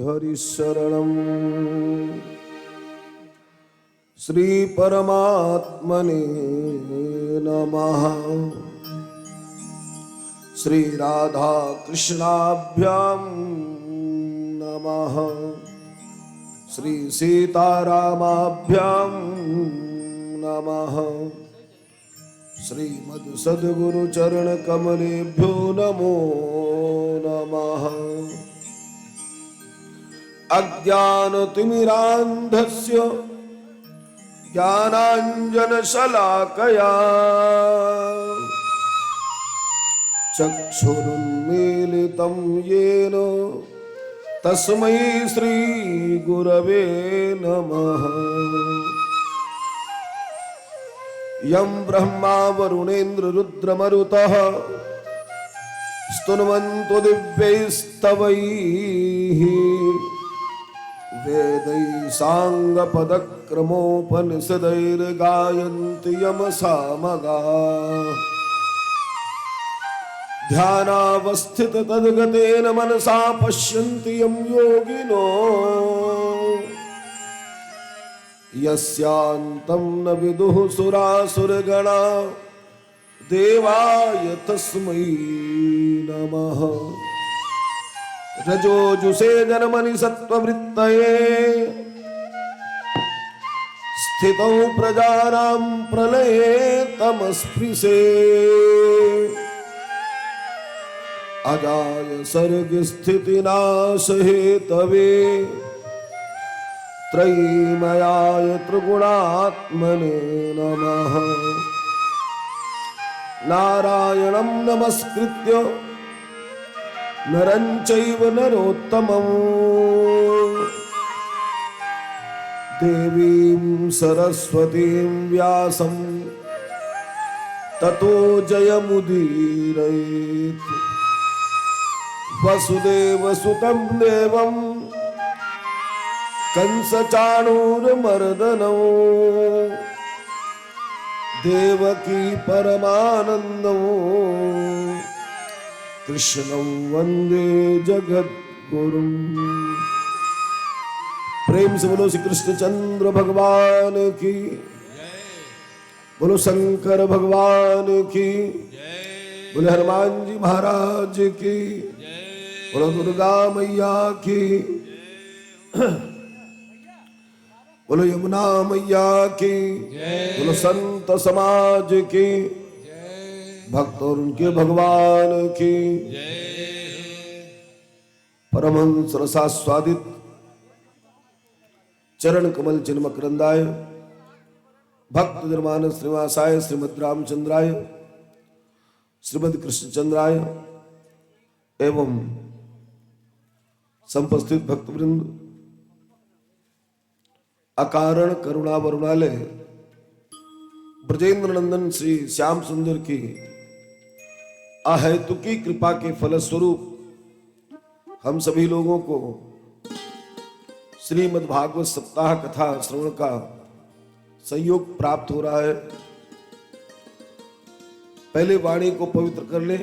हरिशरणं श्री परमात्मने नमः। श्री राधा कृष्णाभ्यां नमः। श्री सीतारामाभ्यां नमः। श्रीमद् सद्गुरु चरण कमलेभ्यो नमो नमः। अज्ञानतिमिरान्धस्य ज्ञानाञ्जनशलाकया चक्षुरुन्मीलितं येन तस्मै श्रीगुरवे नमः। यं ब्रह्मा वरुणेन्द्र रुद्रमरुतः स्तुन्वन्तो दिव्यैस्तवैः वेदैः साङ्गपदक्रमोपनिषदैर्गायन्ति यमसामगाः। ध्यानावस्थिततद्गतेन मनसा पश्यन्ति यं योगिनो यस्यान्तं न विदुः सुरासुरगणा देवाय तस्मै नमः। रजोजुषे जन्मनि सत्त्ववृत्तये स्थितौ प्रजानां प्रलये तमस्पृशे अजाय सर्गस्थितिनाशहेतवे त्रयीमयाय त्रिगुणात्मने नमः। नारायणं नमस्कृत्य नरं चैव नरोत्तमं देवीं सरस्वतीं व्यासं ततो जयमुदीरयेत्। वसुदेवसुतं देवं कंसचाणूरमर्दनं देवकी परमानन्दं कृष्णं वन्दे जगद्गुरुं। प्रेम से बोलो श्री कृष्णचंद्र भगवान की, बोलो शंकर भगवान की, बोले हनुमान जी महाराज की, बोलो दुर्गा मैया की, बोलो यमुना मैया की, बोलो संत समाज की, भक्त और उनके भगवान की। परमहंस रसास्वादित चरण कमल चिन्मकरंदाय भक्त निर्मानस श्रीवासाय श्रीमद् रामचंद्राय श्रीमद् कृष्णचंद्राय एवं संपस्थित भक्तवृंद, अकारण करुणा वरुणालय ब्रजेंद्र नंदन श्री श्याम सुंदर की अहेतुकी कृपा के फलस्वरूप हम सभी लोगों को श्रीमद् भागवत सप्ताह कथा श्रवण का संयोग प्राप्त हो रहा है। पहले वाणी को पवित्र कर ले,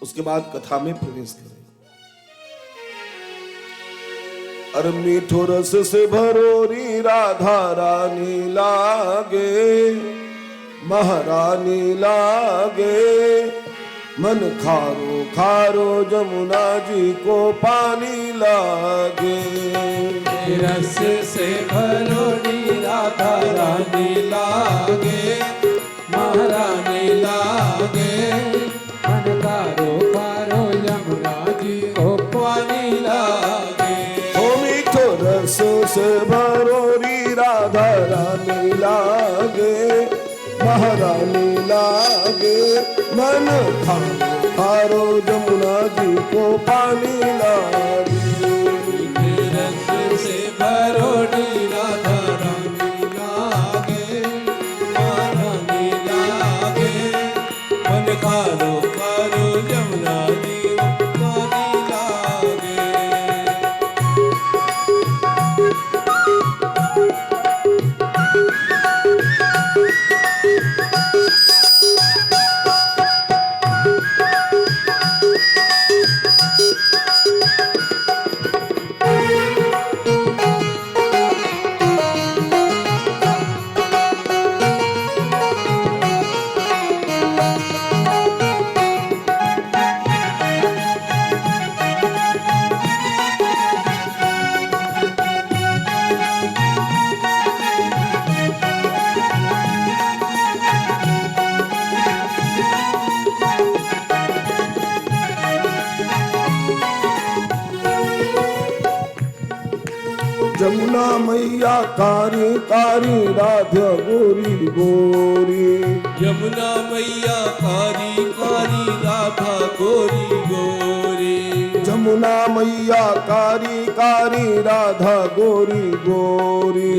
उसके बाद कथा में प्रवेश करें। अरे मीठो रस से भरोरी राधा रानी लागे, महारानी लागे, मन खारो खारो जमुना जी को पानी लागे। रस से भरोरी राधा रानी लागे, महारानी लागे, मन खारो खारो जमुना जी को पानी लागे। रस से भरोरी राधा रानी लागे, महारानी लागे, मन खारो जमुना जी को पानी लागे। रस से भरोरी राधा रानी लागे, महारानी लागे, मन खारो खारो जमुना जी को पानी लागे। जमुना मैया कारी कारी राधा गोरी गोरी। यमुना मैया कारी कारी राधा गोरी गोरी। जमुना मैया कारी कारी राधा गोरी गोरी।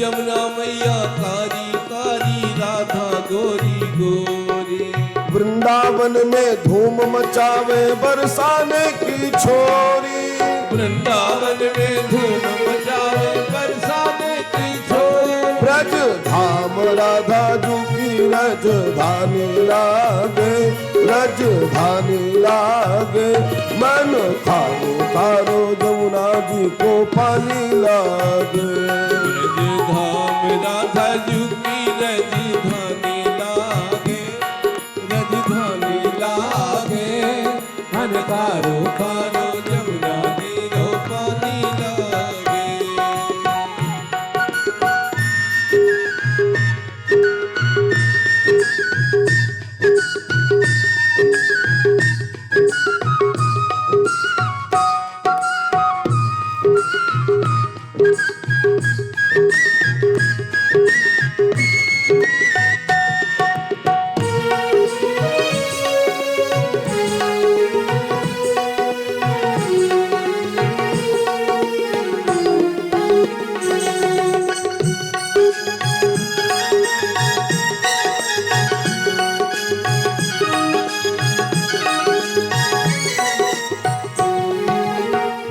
यमुना मैया कारी कारी राधा गोरी गोरी। वृंदावन में धूम मचावे बरसाने की छोरी। वृंदावन में धूम मचावे बरसाने की छोरी। ब्रज धाम राधा जू की राजधानी लागे, राजधानी लागे। मन खारो खारो जमुना जी को पानी लागे। ब्रज धाम राधा जू की राजधानी लागे, राजधानी लागे। मन खारो खारो जमुना जी रो पानी लागे।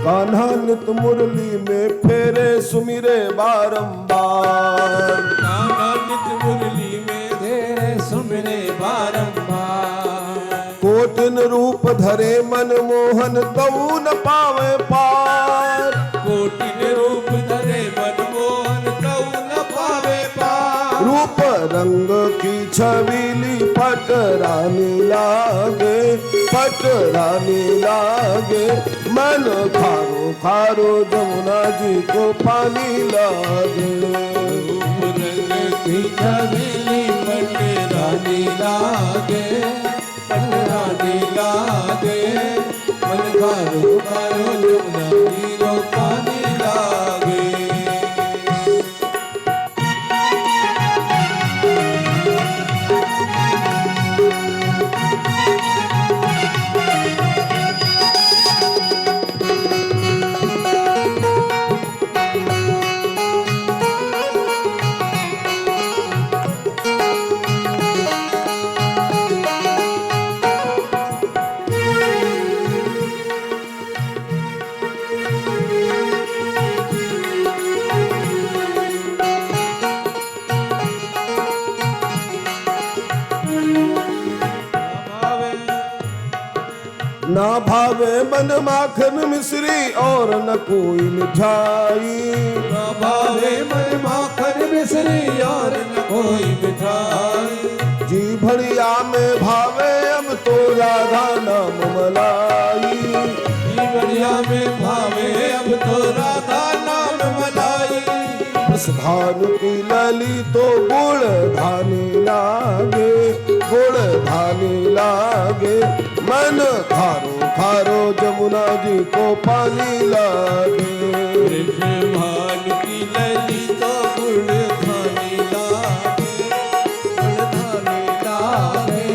कान्हा नित मुरली में फेरे सुमिरे बारंबार। कान्हा नित मुरली में तेरे सुमिरे बारंबार। कोटिन रूप धरे मन मोहन तऊ न पावे पार। कोटिन रूप धरे मन मोहन तऊ न पावे पार। रूप रंग की छबीली पट रानी लागे, पट रानी लागे। मन खारो खारो जमुना जी को पानी लागे। रूप रंग की छबीली पट रानी लागे, पट रानी लागे। मन खारो खारो जमुना जी रो पानी लागे। ना भावे मन माखन मिश्री और न कोई मिठाई। ना भावे मन माखन मिश्री और न कोई मिठाई। जी भड़िया में भावे अब तो राधा नाम मलाई। जी भड़िया में भावे अब तो राधा नाम मलाई। बस भानु की लली तो गुड़ धानी लागे, गुड़ धानी लागे। मन खारो खारो जमुना जी को पानी लागे। भानु की लली तो गुड़ धानी लागे, गुड़ धानी लागे।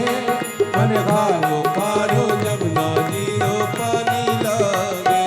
मन खारो खारो जमुना जी रो पानी लागे।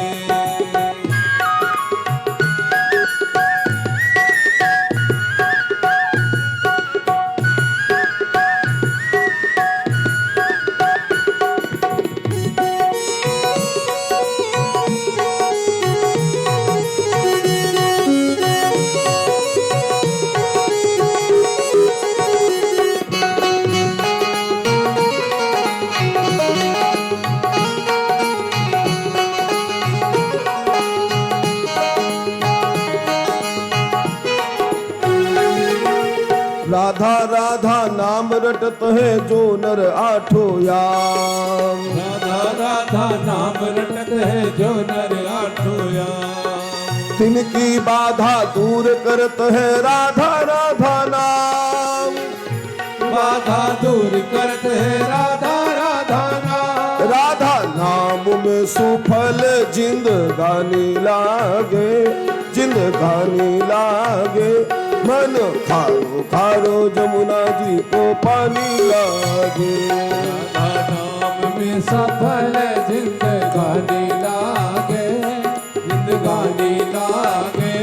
राधा राधा नाम रटत है जो नर आठो याम। राधा राधा नाम रटत है जो नर आठो याम। तिनकी बाधा दूर करत है राधा राधा नाम। बाधा दूर करत है राधा राधा नाम। राधा नाम में सुफल जिंदगानी लागे, जिंदगानी लागे। मन खारो खारो जमुना जी को पानी लागे। राधा नाम में सफल जिंदगानी लागे, जिंदगानी लागे।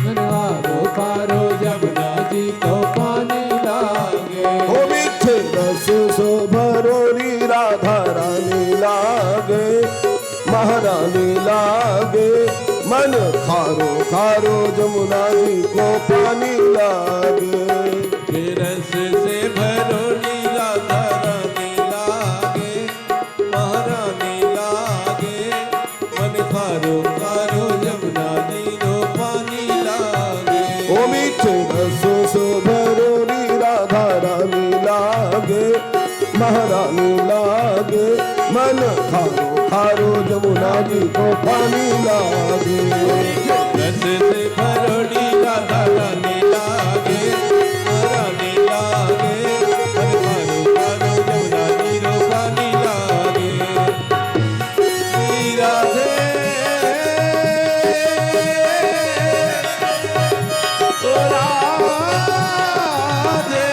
मन खारो खारो जमुना जी को पानी लागे। ओ मीठे रस सो भरोरी राधा रानी लागे, महारानी लागे। मन खारो खारो जमुना जी को पानी लागे। रस से भरोरी राधा रानी लागे, महारानी लागे। मन खारो खारो जमुना जी को पानी लागे। ओ मीठे रस सो भरोरी राधा रानी लागे, महारानी लागे। मन खारो खारो जमुना जी को पानी लागे। रस से भरोरी राधा रानी लागे, महारानी लागे। मन खारो खारो जमुना जी को पानी लागे। श्री राधे ओ राधे,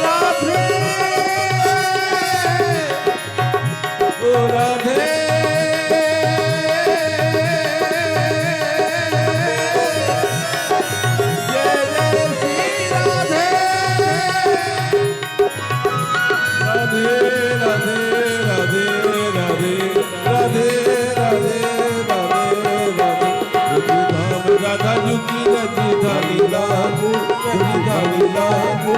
राधे ओ राधे। जय जय श्री राधे। राधे राधे राधे राधे राधे राधे राधे राधे। धाम राधा जुकी रति धानी लागू, रति धानी लागू।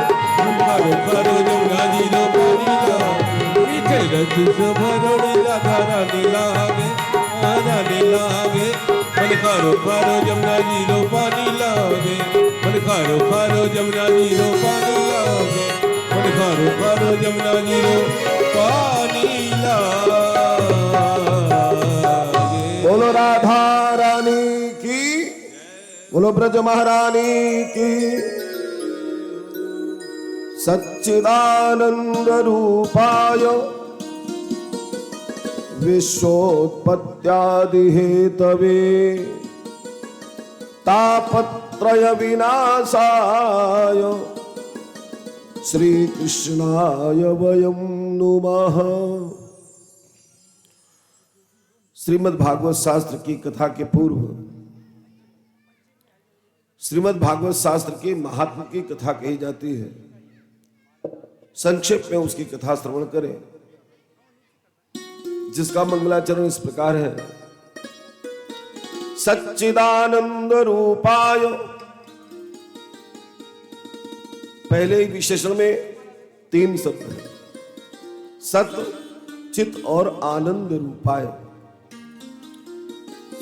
खारो खारो जमुना जी रो पानी लागू। मीठे रस से भरोरी राधा रानी लागे, रानी लागे। मन खारो खारो जमुना जी रो पानी लागे। मन खारो खारो जमुना जी रो पानी लागे। मन खारो खारो जमुना जी रो पानी लागे। बोलो राधा रानी की, बोलो ब्रज महारानी की। सच्चिदानंद रूपाय विश्वोत्पत्त्यादि हेतवे तापत्रय विनाशाय श्री कृष्णाय वयं नुमः। श्रीमद् भागवत शास्त्र की कथा के पूर्व श्रीमद् भागवत शास्त्र के महात्म की कथा कही जाती है। संक्षेप में उसकी कथा श्रवण करें, जिसका मंगलाचरण इस प्रकार है। सच्चिदानंद रूपाय, पहले ही विशेषण में 3 शब्द है, सत, चित और आनंद रूपाय।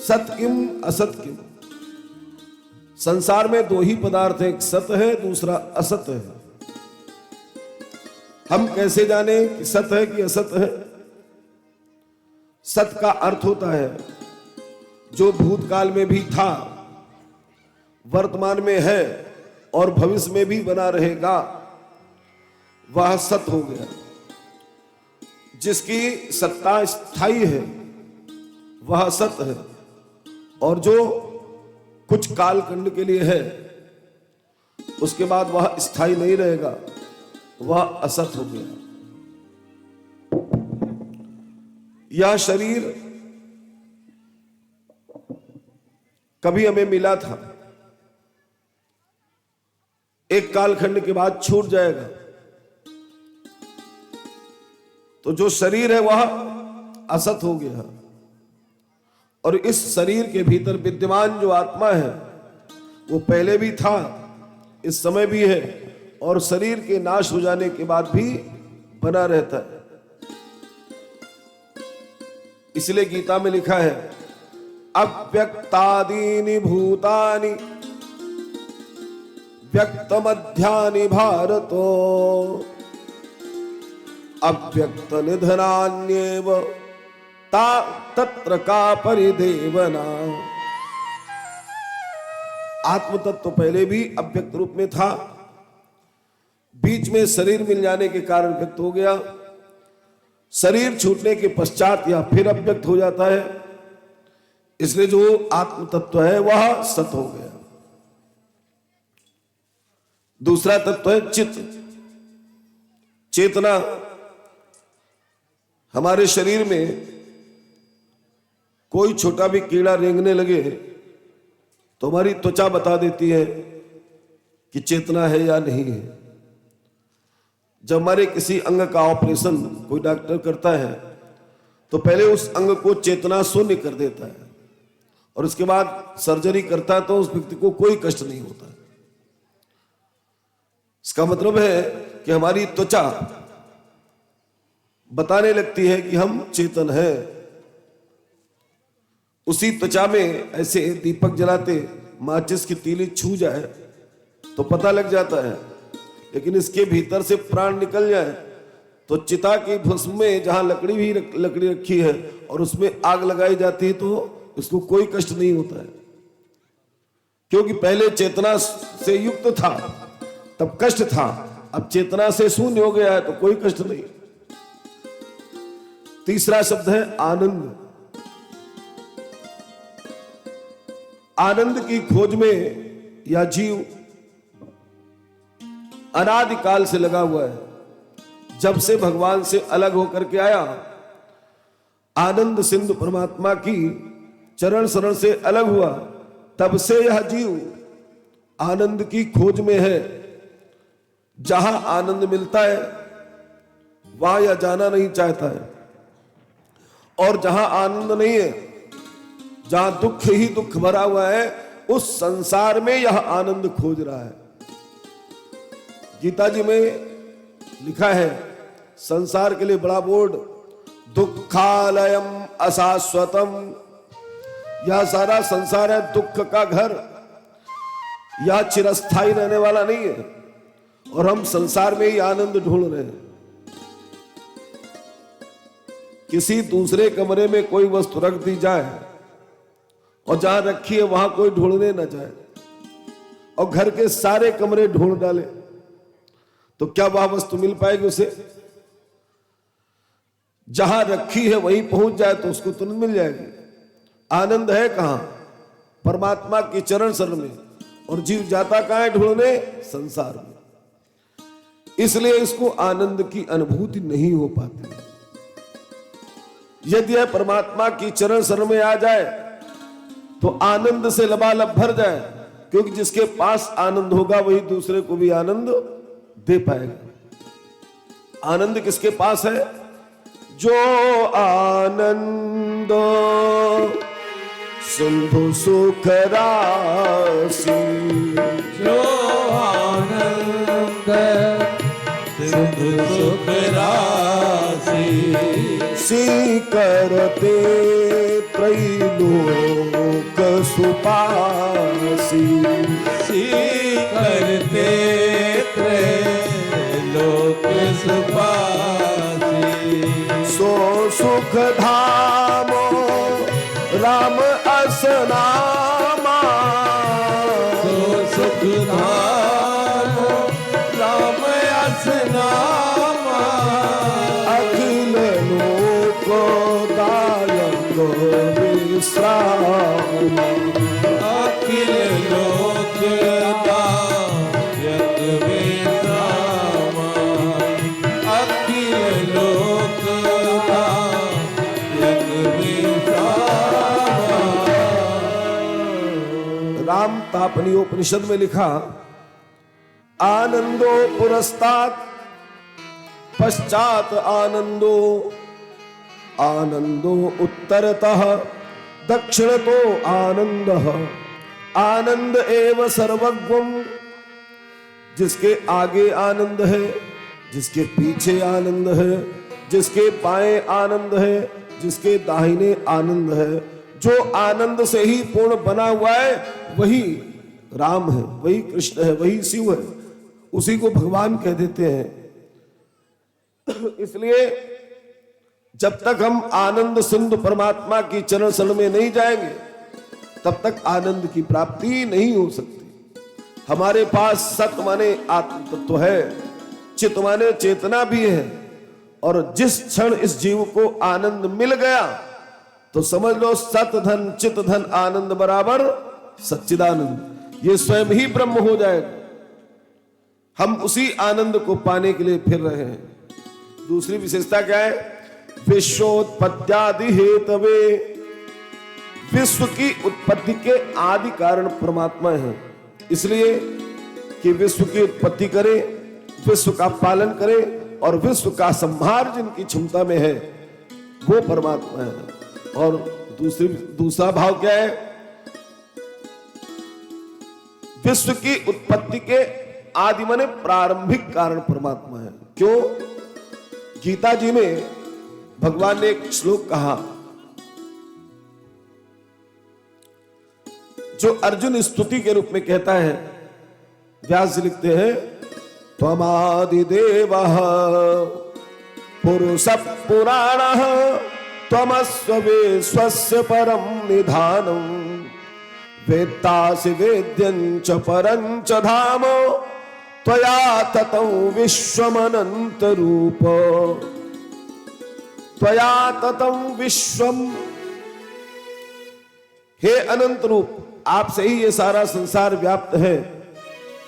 सत किम असत किम, संसार में 2 ही पदार्थ है, एक सत है दूसरा असत है। हम कैसे जाने कि सत है कि असत है? सत का अर्थ होता है जो भूतकाल में भी था, वर्तमान में है और भविष्य में भी बना रहेगा, वह सत हो गया। जिसकी सत्ता स्थायी है वह सत है, और जो कुछ कालखंड के लिए है उसके बाद वह स्थायी नहीं रहेगा, वह असत हो गया। यह शरीर कभी हमें मिला था, एक कालखंड के बाद छूट जाएगा। तो जो शरीर है वह असत हो गया, और इस शरीर के भीतर विद्यमान जो आत्मा है वो पहले भी था, इस समय भी है, और शरीर के नाश हो जाने के बाद भी बना रहता है। इसलिए गीता में लिखा है, अव्यक्तादीनि भूतानि व्यक्तमध्यानि भारतो अव्यक्त निधनान्येव तत्र का परिदेवना। आत्म तत्व पहले भी अव्यक्त रूप में था, बीच में शरीर मिल जाने के कारण व्यक्त हो गया। शरीर छूटने के पश्चात या फिर अव्यक्त हो जाता है। इसलिए जो आत्म तत्व है वह सत हो गया। दूसरा तत्व है चित्त, चेतना। हमारे शरीर में कोई छोटा भी कीड़ा रेंगने लगे तो हमारी त्वचा बता देती है कि चेतना है या नहीं है। जब हमारे किसी अंग का ऑपरेशन कोई डॉक्टर करता है तो पहले उस अंग को चेतना शून्य कर देता है और उसके बाद सर्जरी करता है तो उस व्यक्ति को कोई कष्ट नहीं होता। इसका मतलब है कि हमारी त्वचा बताने लगती है कि हम चेतन हैं। उसी त्वचा में ऐसे दीपक जलाते माचिस की तीली छू जाए तो पता लग जाता है, लेकिन इसके भीतर से प्राण निकल जाए तो चिता की भस्म में जहां लकड़ी रखी है और उसमें आग लगाई जाती है तो उसको कोई कष्ट नहीं होता है, क्योंकि पहले चेतना से युक्त था तब कष्ट था, अब चेतना से शून्य हो गया है तो कोई कष्ट नहीं। तीसरा शब्द है आनंद। आनंद की खोज में यह जीव अनादिकाल से लगा हुआ है। जब से भगवान से अलग होकर के आया, आनंद सिंधु परमात्मा की चरण शरण से अलग हुआ, तब से यह जीव आनंद की खोज में है। जहां आनंद मिलता है वहां यह जाना नहीं चाहता है, और जहां आनंद नहीं है, जहां दुख ही दुख भरा हुआ है, उस संसार में यह आनंद खोज रहा है। गीता जी में लिखा है, संसार के लिए बड़ा बोर्ड, दुखालयम अशाश्वतम। यह सारा संसार है दुख का घर, यह चिरस्थायी रहने वाला नहीं है, और हम संसार में ही आनंद ढूंढ रहे हैं। किसी दूसरे कमरे में कोई वस्तु रख दी जाए और जहां रखी है वहां कोई ढूंढने न जाए, और घर के सारे कमरे ढूंढ डाले तो क्या वह वस्तु मिल पाएगी उसे? जहां रखी है वहीं पहुंच जाए तो उसको तुरंत मिल जाएगी। आनंद है कहां? परमात्मा की चरण शरण में, और जीव जाता कहां है ढूंढने? संसार में। इसलिए इसको आनंद की अनुभूति नहीं हो पाती। यदि यह परमात्मा की चरण शरण में आ जाए तो आनंद से लबालब भर जाए, क्योंकि जिसके पास आनंद होगा वही दूसरे को भी आनंद दे पाएगा। आनंद किसके पास है? जो आनंद सिंधु सुख राशि, जो आनंद सिंधु सुख राशि, सी करते त्रैलोक सुपासी, सी करते त्रैलोक सुपासी। सो सुख धामो राम असनामा, सो सुख धामो राम असनामा, अखिल लोक दायक विश्राम, अखिल लोक दायक विश्राम, अखिल लोक दायक विश्राम। राम तापनी उपनिषद में लिखा, आनंदो पुरस्तात् पश्चात आनंदो, आनंदो उत्तरतः दक्षिणतो आनंदः, आनंद एव सर्वज्ञम्। जिसके आगे आनंद है, जिसके पीछे आनंद है, जिसके बाएं आनंद है, जिसके दाहिने आनंद है, जो आनंद से ही पूर्ण बना हुआ है वही राम है, वही कृष्ण है, वही शिव है, उसी को भगवान कह देते हैं। इसलिए जब तक हम आनंद सिंधु परमात्मा की चरण शरण में नहीं जाएंगे तब तक आनंद की प्राप्ति नहीं हो सकती। हमारे पास सत माने आत्म तत्व है, चित माने चेतना भी है, और जिस क्षण इस जीव को आनंद मिल गया तो समझ लो सत धन चित धन आनंद बराबर सच्चिदानंद, ये स्वयं ही ब्रह्म हो जाएगा। हम उसी आनंद को पाने के लिए फिर रहे हैं। दूसरी विशेषता क्या है? विश्वोत्पत्त्यादि हेतवे, विश्व की उत्पत्ति के आदि कारण परमात्मा है, इसलिए कि विश्व की उत्पत्ति करे, विश्व का पालन करे और विश्व का संहार जिनकी क्षमता में है वो परमात्मा है। और दूसरा भाव क्या है? विश्व की उत्पत्ति के आदि माने प्रारंभिक कारण परमात्मा है। क्यों? गीता जी में भगवान ने एक श्लोक कहा जो अर्जुन स्तुति के रूप में कहता है। व्यास जी लिखते हैं, त्वमादिदेवः पुरुषः पुराणः त्वमस्व विश्वस्य परं निधानम् वेत्तासि वेद्यं च परं च धाम त्वया ततं विश्वमनंत रूप, त्वया ततं विश्वम, हे अनंत रूप, आपसे ही ये सारा संसार व्याप्त है,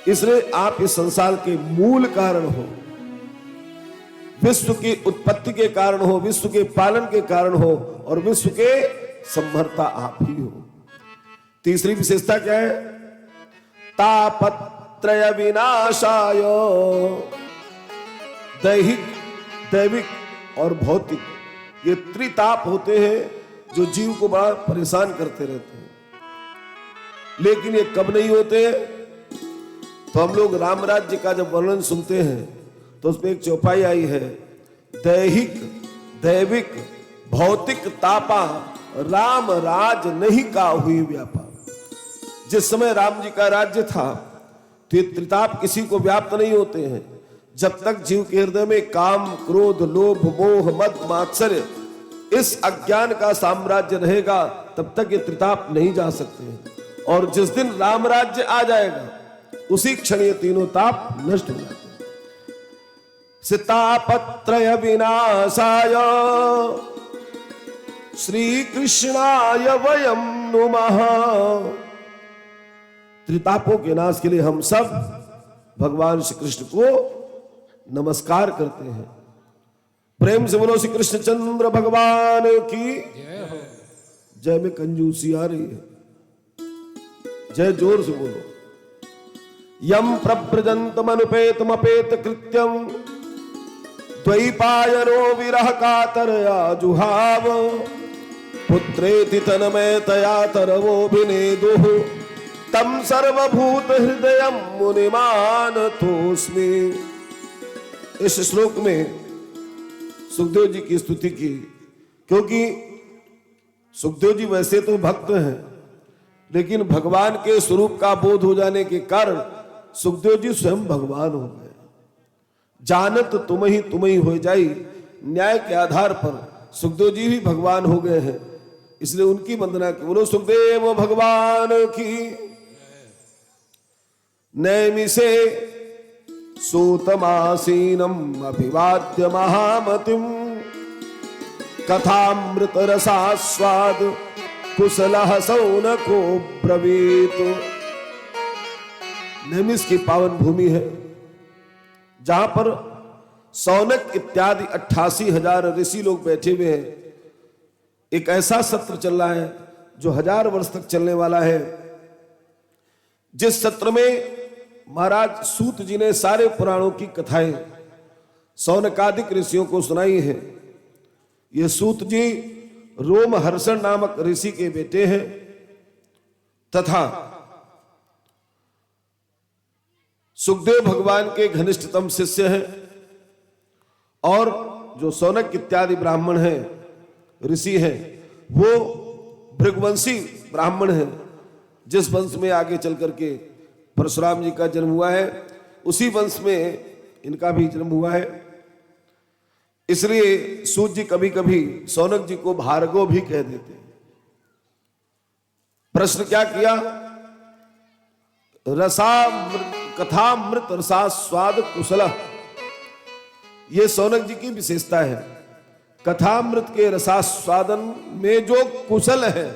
इसलिए आप इस संसार के मूल कारण हो, विश्व की उत्पत्ति के कारण हो, विश्व के पालन के कारण हो और विश्व के संहर्ता आप ही हो। तीसरी विशेषता क्या है? तापत्रय विनाशाय, दैहिक दैविक और भौतिक, ये त्रिताप होते हैं जो जीव को बड़ा परेशान करते रहते हैं। लेकिन ये कब नहीं होते हैं? तो हम लोग राम राज्य का जब वर्णन सुनते हैं तो उसमें एक चौपाई आई है, दैहिक दैविक भौतिक तापा राम राज नहीं का हुई व्यापा। जिस समय राम जी का राज्य था तो ये त्रिताप किसी को व्याप्त नहीं होते हैं। जब तक जीव के हृदय में काम क्रोध लोभ मोह मद मात्सर्य इस अज्ञान का साम्राज्य रहेगा तब तक ये त्रिताप नहीं जा सकते हैं। और जिस दिन राम राज्य आ जाएगा उसी क्षण ये तीनों ताप नष्ट हो जाते हैं। सितापत्रय विनाशाय श्री कृष्णाय वयं नुमः। त्रितापों के नाश के लिए हम सब भगवान श्री कृष्ण को नमस्कार करते हैं। प्रेम से बोलो श्री कृष्ण चंद्र भगवान की जय। में कंजूसी आ रही है, जय जोर से बोलो। यम प्रव्रजंतम अनुपेतम अपेत कृत्यम द्वैपायनो विरह कातरया जुहाव पुत्रेति तन्मयतया तरवोभिनेदुः तम सर्वभूत हृदयं मुनिमानतोऽस्मि। इस श्लोक में सुखदेव जी की स्तुति की, क्योंकि सुखदेव जी वैसे तो भक्त हैं लेकिन भगवान के स्वरूप का बोध हो जाने के कारण सुखदेव जी स्वयं भगवान हो गए। जानत तुम ही हो जाई, न्याय के आधार पर सुखदेव जी भी भगवान हो गए हैं, इसलिए उनकी वंदना की। बोलो सुखदेव भगवान की। नैमिषे सूतमासीनम अभिवाद्य महामतिम कथामृत रसास्वाद कुशलः सौनको ब्रवीत। नैमिष की पावन भूमि है जहां पर सौनक इत्यादि 88,000 ऋषि लोग बैठे हुए हैं। एक ऐसा सत्र चल रहा है जो 1000 वर्ष तक चलने वाला है, जिस सत्र में महाराज सूत जी ने सारे पुराणों की कथाएं सौनकादिक ऋषियों को सुनाई है। ये सूत जी रोमहर्षण नामक ऋषि के बेटे हैं तथा सुखदेव भगवान के घनिष्ठतम शिष्य हैं। और जो सौनक इत्यादि ब्राह्मण हैं, ऋषि हैं, वो भृगवंशी ब्राह्मण हैं, जिस वंश में आगे चल करके परशुराम जी का जन्म हुआ है, उसी वंश में इनका भी जन्म हुआ है। इसलिए सूत जी कभी कभी सौनक जी को भार्गव भी कह देते हैं। प्रश्न क्या किया? कथामृत रसा स्वाद कुशल, ये शौनक जी की विशेषता है। कथामृत के रसास्वादन में जो कुशल है।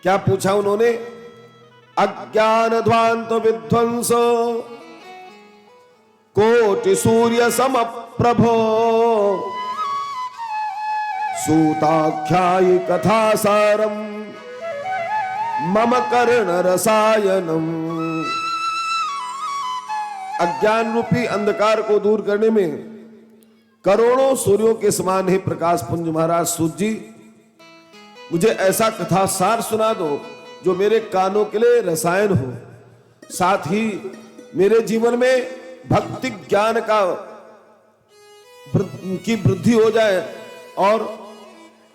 क्या पूछा उन्होंने? अज्ञान ध्वांत विध्वंस कोटि सूर्य सम प्रभो सूताख्यायि कथा सारम मम कर्ण रसायनम। अज्ञान रूपी अंधकार को दूर करने में करोड़ों सूर्यों के समान है प्रकाश पुंज महाराज सूत जी। मुझे ऐसा कथा सार सुना दो जो मेरे कानों के लिए रसायन हो, साथ ही मेरे जीवन में भक्ति ज्ञान की वृद्धि हो जाए और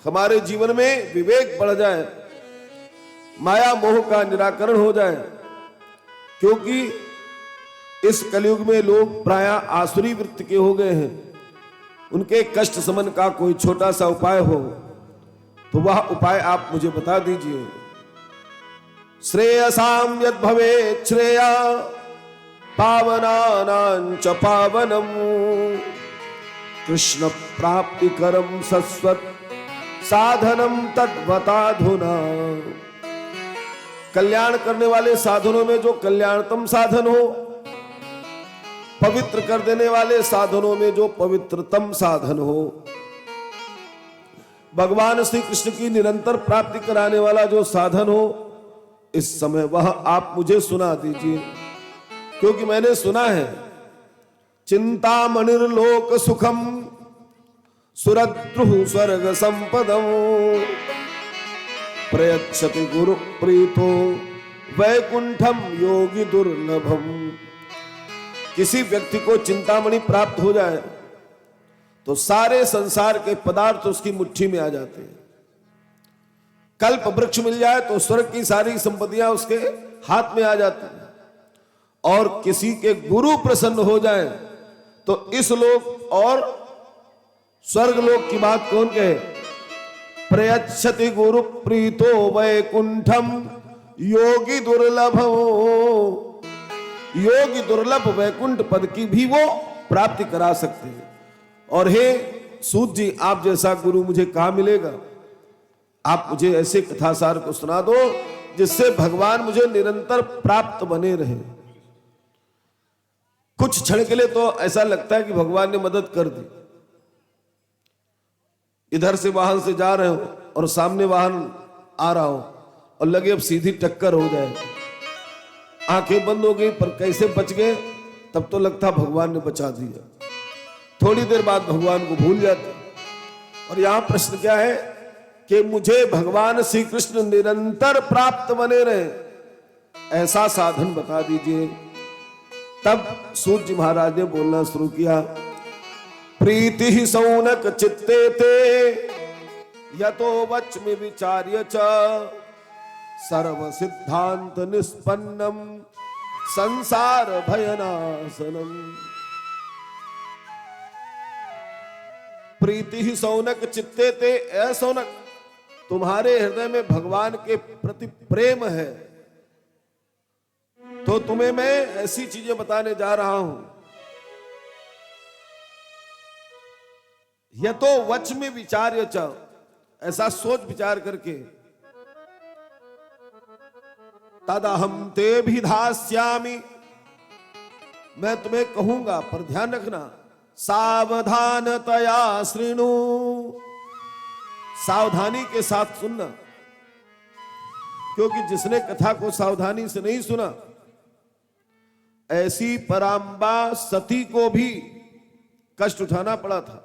हमारे जीवन में विवेक बढ़ जाए, माया मोह का निराकरण हो जाए। क्योंकि इस कलयुग में लोग प्रायः आसुरी वृत्ति के हो गए हैं। उनके कष्ट समन का कोई छोटा सा उपाय हो तो वह उपाय आप मुझे बता दीजिए। श्रेयसाम यद भवेत् श्रेया पावनानां च पावनम कृष्ण प्राप्ति करम सस्वत साधनम तद्वताधुना। कल्याण करने वाले साधनों में जो कल्याणतम साधन हो, पवित्र कर देने वाले साधनों में जो पवित्रतम साधन हो, भगवान श्री कृष्ण की निरंतर प्राप्ति कराने वाला जो साधन हो, इस समय वह आप मुझे सुना दीजिए। क्योंकि मैंने सुना है चिंतामणिर्लोक सुखम सुरद्रुः स्वर्ग संपदम प्रयच्छति गुरु प्रीतो वैकुंठम योगी दुर्लभम। किसी व्यक्ति को चिंतामणि प्राप्त हो जाए तो सारे संसार के पदार्थ उसकी मुट्ठी में आ जाते हैं। कल्प वृक्ष मिल जाए तो स्वर्ग की सारी संपत्तियां उसके हाथ में आ जाती हैं। और किसी के गुरु प्रसन्न हो जाए तो इस लोक और स्वर्ग लोक की बात कौन कहे। प्रयच्छति गुरु प्रीतो वैकुंठम योगी दुर्लभो। योगी दुर्लभ वैकुंठ पद की भी वो प्राप्ति करा सकते हैं। और हे सूत जी, आप जैसा गुरु मुझे कहां मिलेगा। आप मुझे ऐसे कथासार को सुना दो जिससे भगवान मुझे निरंतर प्राप्त बने रहे। कुछ क्षण के लिए तो ऐसा लगता है कि भगवान ने मदद कर दी। इधर से वाहन से जा रहे हो और सामने वाहन आ रहा हो और लगे अब सीधी टक्कर हो जाए, आंखें बंद हो गई पर कैसे बच गए, तब तो लगता भगवान ने बचा दिया। थोड़ी देर बाद भगवान को भूल जाते। और यहां प्रश्न क्या है कि मुझे भगवान श्री कृष्ण निरंतर प्राप्त बने रहे, ऐसा साधन बता दीजिए। तब सूत जी महाराज ने बोलना शुरू किया। प्रीति ही सौनक चित्ते ते यतो वच्मि विचार्य च सर्व सिद्धांत निष्पन्नम संसार भयनाशनम। प्रीति ही सौनक चित्ते ते, ऐ सौनक तुम्हारे हृदय में भगवान के प्रति प्रेम है तो तुम्हें मैं ऐसी चीजें बताने जा रहा हूं। यतो वच्मि विचार्य च, ऐसा सोच विचार करके, तदहम ते भिधास्यामि, मैं तुम्हें कहूंगा पर ध्यान रखना। सावधानतया शृणु, सावधानी के साथ सुनना। क्योंकि जिसने कथा को सावधानी से नहीं सुना, ऐसी परांबा सती को भी कष्ट उठाना पड़ा था।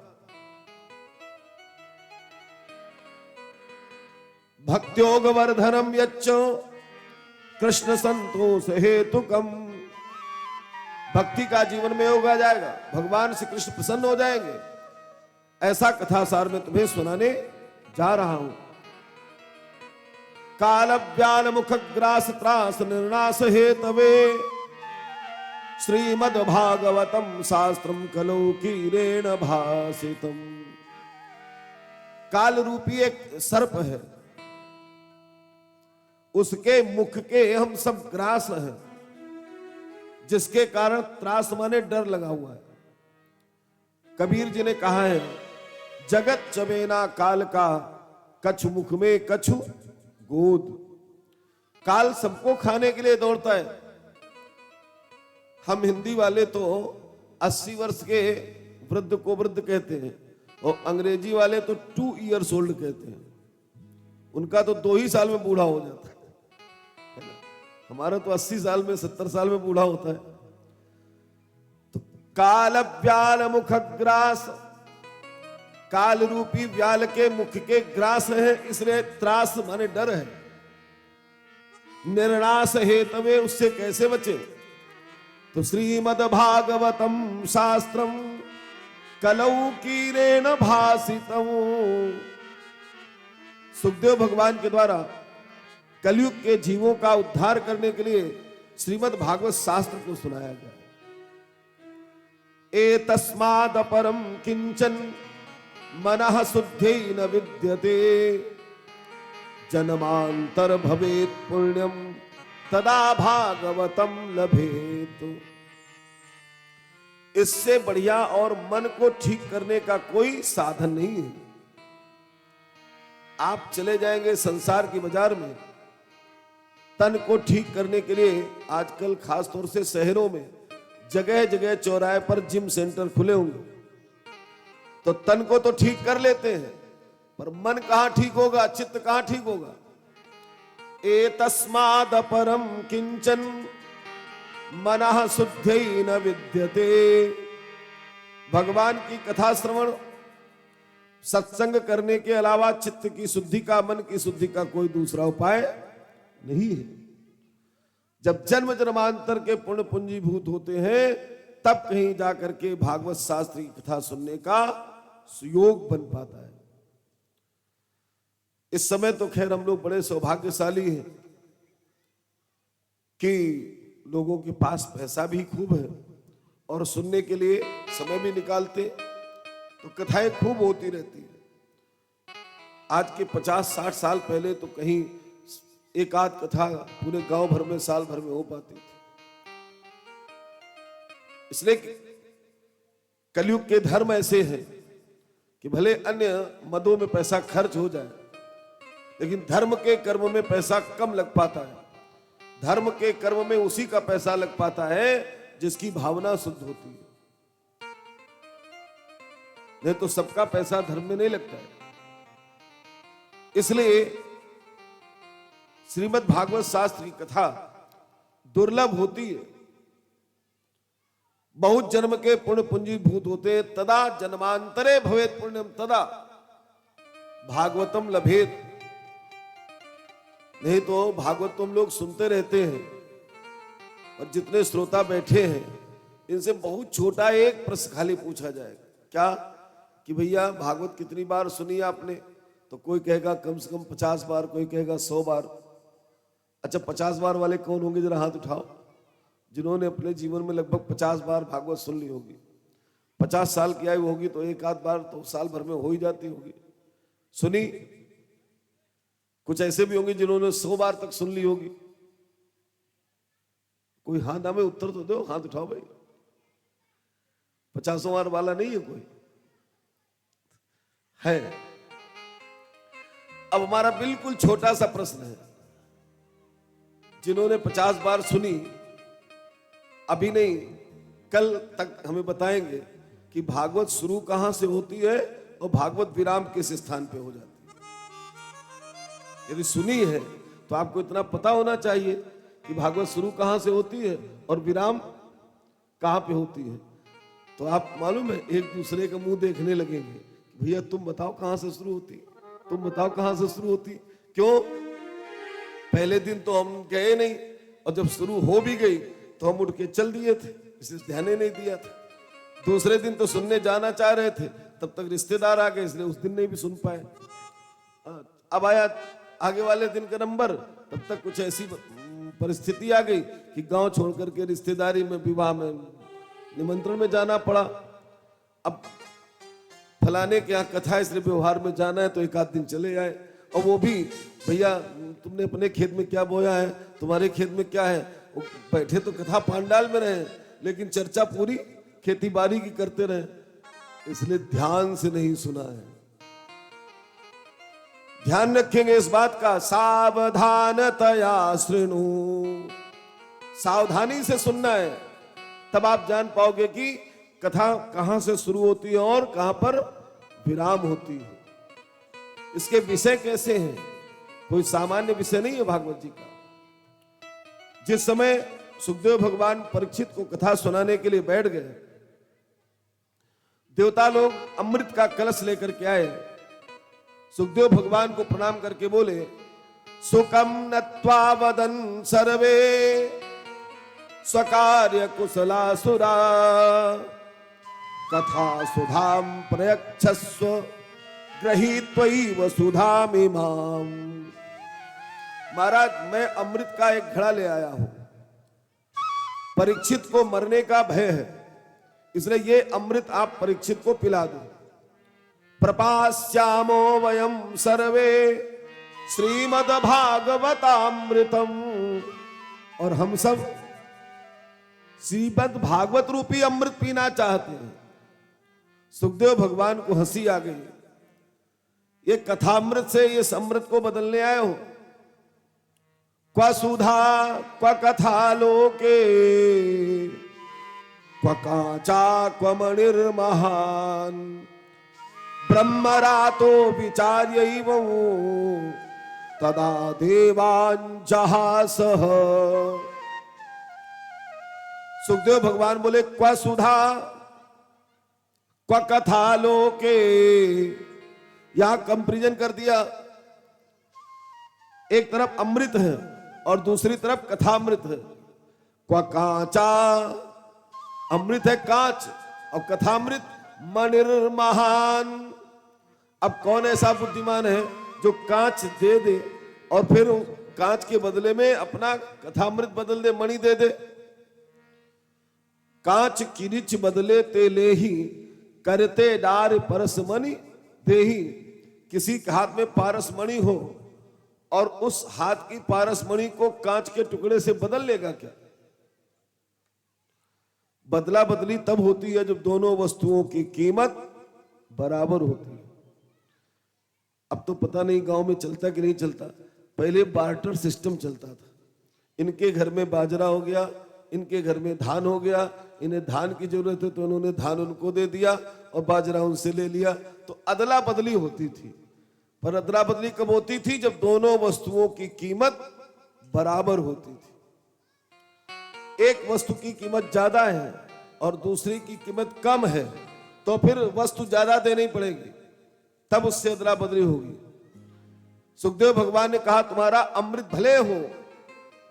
भक्त्योग वर्धनम यच्च कृष्ण संतोष हेतुकम। भक्ति का जीवन में योग आ जाएगा, भगवान श्री कृष्ण प्रसन्न हो जाएंगे। ऐसा कथासार में तुम्हें सुनाने जा रहा हूं। काल व्याल मुख ग्रास त्रास निर्नाश हेतवे श्रीमद् भागवतम शास्त्रम कलौ कीरेण भासितम। काल रूपी एक सर्प है, उसके मुख के हम सब ग्रास हैं, जिसके कारण त्रास माने डर लगा हुआ है। कबीर जी ने कहा है, जगत चबेना काल का, कछु मुख में कछु गोद। काल सबको खाने के लिए दौड़ता है। हम हिंदी वाले तो 80 वर्ष के वृद्ध को वृद्ध कहते हैं और अंग्रेजी वाले तो 2 years old कहते हैं। उनका तो 2 ही साल में बूढ़ा हो जाता है ना? हमारा तो 80 साल में 70 साल में बूढ़ा होता है। तो काल व्याल मुख ग्रास, काल रूपी व्याल के मुख के ग्रास है, इसलिए त्रास माने डर है। निर्णास हेतवे, उससे कैसे बचे? तो श्रीमद् भागवतम शास्त्रम कलौ कीरेण भासितम। सुखदेव भगवान के द्वारा कलयुग के जीवों का उद्धार करने के लिए श्रीमद् भागवत शास्त्र को सुनाया गया। एतस्माद् अपरम किंचन मनः शुद्धै न विद्यते, जन्मांतर भवेत् पुण्यम तदा भागवतम लभेत। इससे बढ़िया और मन को ठीक करने का कोई साधन नहीं है। आप चले जाएंगे संसार की बाजार में, तन को ठीक करने के लिए आजकल खास तौर से शहरों में जगह जगह चौराहे पर जिम सेंटर खुले होंगे। तो तन को तो ठीक कर लेते हैं, पर मन कहां ठीक होगा, चित्त कहां ठीक होगा? एतस्माद् अपरम किंचन मनः शुद्धै न विद्यते। भगवान की कथा श्रवण सत्संग करने के अलावा चित्त की शुद्धि का, मन की शुद्धि का कोई दूसरा उपाय नहीं है। जब जन्म जन्मांतर के पुण्य पूंजीभूत होते हैं, तब कहीं जाकर के भागवत शास्त्र की कथा सुनने का सुयोग बन पाता है। इस समय तो खैर हम लोग बड़े सौभाग्यशाली हैं कि लोगों के पास पैसा भी खूब है और सुनने के लिए समय भी निकालते, तो कथाएं खूब होती रहती है। आज के 50-60 साल पहले तो कहीं एक आध कथा पूरे गांव भर में, साल भर में हो पाती थी। इसलिए कलयुग के धर्म ऐसे हैं कि भले अन्य मदों में पैसा खर्च हो जाए, लेकिन धर्म के कर्म में पैसा कम लग पाता है। धर्म के कर्म में उसी का पैसा लग पाता है जिसकी भावना शुद्ध होती है। नहीं तो सबका पैसा धर्म में नहीं लगता है। इसलिए श्रीमद् भागवत शास्त्र की कथा दुर्लभ होती है। बहुत जन्म के पुण्य पूंजीभूत होते, तदा जन्मांतरे भवेत् पुण्यम तदा भागवतम लभेत। नहीं तो भागवत तो हम लोग सुनते रहते हैं, और जितने श्रोता बैठे हैं इनसे बहुत छोटा एक प्रश्न खाली पूछा जाएगा, क्या कि भैया भागवत कितनी बार सुनी आपने? तो कोई कहेगा कम से कम 50 बार, कोई कहेगा 100 बार। अच्छा, 50 बार वाले कौन होंगे, जरा हाथ उठाओ जिन्होंने अपने जीवन में लगभग 50 बार भागवत सुन ली होगी। 50 साल की आयु होगी तो एक आध बार तो साल भर में हो ही जाती होगी सुनी। कुछ ऐसे भी होंगे जिन्होंने 100 बार तक सुन ली होगी। कोई हाँ ना में उत्तर तो दो, हाथ उठाओ भाई। 50 बार वाला नहीं है कोई है। अब हमारा बिल्कुल छोटा सा प्रश्न है, जिन्होंने 50 बार सुनी, अभी नहीं कल तक हमें बताएंगे कि भागवत शुरू कहां से होती है और भागवत विराम किस स्थान पे हो जाती है। यदि सुनी है तो आपको इतना पता होना चाहिए कि भागवत शुरू कहां से होती है और विराम कहां पे होती है। तो आप मालूम है एक दूसरे का मुंह देखने लगेंगे, भैया तुम बताओ कहां से शुरू होती, तुम बताओ कहां से शुरू होती। क्यों? पहले दिन तो हम गए नहीं, और जब शुरू हो भी गई तो हम उठ के चल दिए थे, इसलिए ध्यान ही नहीं दिया था। दूसरे दिन तो सुनने जाना चाह रहे थे, तब तक रिश्तेदार आ गए, इसलिए उस दिन नहीं भी सुन पाए। अब आया आगे वाले दिन का नंबर, तब तक कुछ ऐसी परिस्थिति आ गई कि गांव छोड़ करके रिश्तेदारी में, विवाह में, निमंत्रण में जाना पड़ा। अब फलाने के यहाँ कथा, इसलिए व्यवहार में जाना है तो एक आध दिन चले आए, और वो भी भैया तुमने अपने खेत में क्या बोया है, तुम्हारे खेत में क्या है। वो बैठे तो कथा पांडाल में रहे, लेकिन चर्चा पूरी खेती बाड़ी की करते रहे। इसलिए ध्यान से नहीं सुना है। ध्यान रखेंगे इस बात का, सावधानतया शृणु, सावधानी से सुनना है, तब आप जान पाओगे कि कथा कहां से शुरू होती है और कहां पर विराम होती है। इसके विषय कैसे हैं, कोई सामान्य विषय नहीं है भागवत जी का। जिस समय सुखदेव भगवान परीक्षित को कथा सुनाने के लिए बैठ गए, देवता लोग अमृत का कलश लेकर के आए। सुखदेव भगवान को प्रणाम करके बोले, सुखम नत्वा वदन सर्वे स्वकार्य कुशलासुरा कथा सुधाम प्रयच्छस्व गृहीत्वैव सुधामिमाम। महाराज, मैं अमृत का एक घड़ा ले आया हूं। परीक्षित को मरने का भय है, इसलिए ये अमृत आप परीक्षित को पिला दो। प्रपास्यामो वयम सर्वे श्रीमद् भागवतामृतम, और हम सब श्रीमद् भागवत रूपी अमृत पीना चाहते हैं। सुखदेव भगवान को हंसी आ गई, ये कथामृत से इस अमृत को बदलने आए हो। क्व सुधा क्व कथा लोके क्व काचा क्व मणिर्महान ब्रह्मरातो विचार्यैव तदा देवान् जहासः। सुखदेव भगवान बोले, क्व सुधा क्व कथा लोके, यहां कंपैरिजन कर दिया। एक तरफ अमृत है और दूसरी तरफ कथामृत है। क्व कांचा, अमृत है कांच और कथामृत मणिर्महान। अब कौन ऐसा बुद्धिमान है जो कांच दे दे और फिर कांच के बदले में अपना कथामृत बदल दे, मणि दे दे। कांच किरिच बदले ते ले ही करते डार परस मणि देही। किसी के हाथ में पारस मणि हो और उस हाथ की पारस मणि को कांच के टुकड़े से बदल लेगा क्या? बदला बदली तब होती है जब दोनों वस्तुओं की कीमत बराबर होती है। अब तो पता नहीं गांव में चलता कि नहीं चलता, पहले बार्टर सिस्टम चलता था। इनके घर में बाजरा हो गया, इनके घर में धान हो गया, इन्हें धान की जरूरत है तो उन्होंने धान उनको दे दिया और बाजरा उनसे ले लिया, तो अदला बदली होती थी। पर अदला बदली कब होती थी? जब दोनों वस्तुओं की कीमत बराबर होती थी। एक वस्तु की कीमत ज्यादा है और दूसरी की कीमत कम है, तो फिर वस्तु ज्यादा देनी पड़ेगी, तब उससे अदला बदली होगी। सुखदेव भगवान ने कहा, तुम्हारा अमृत भले हो,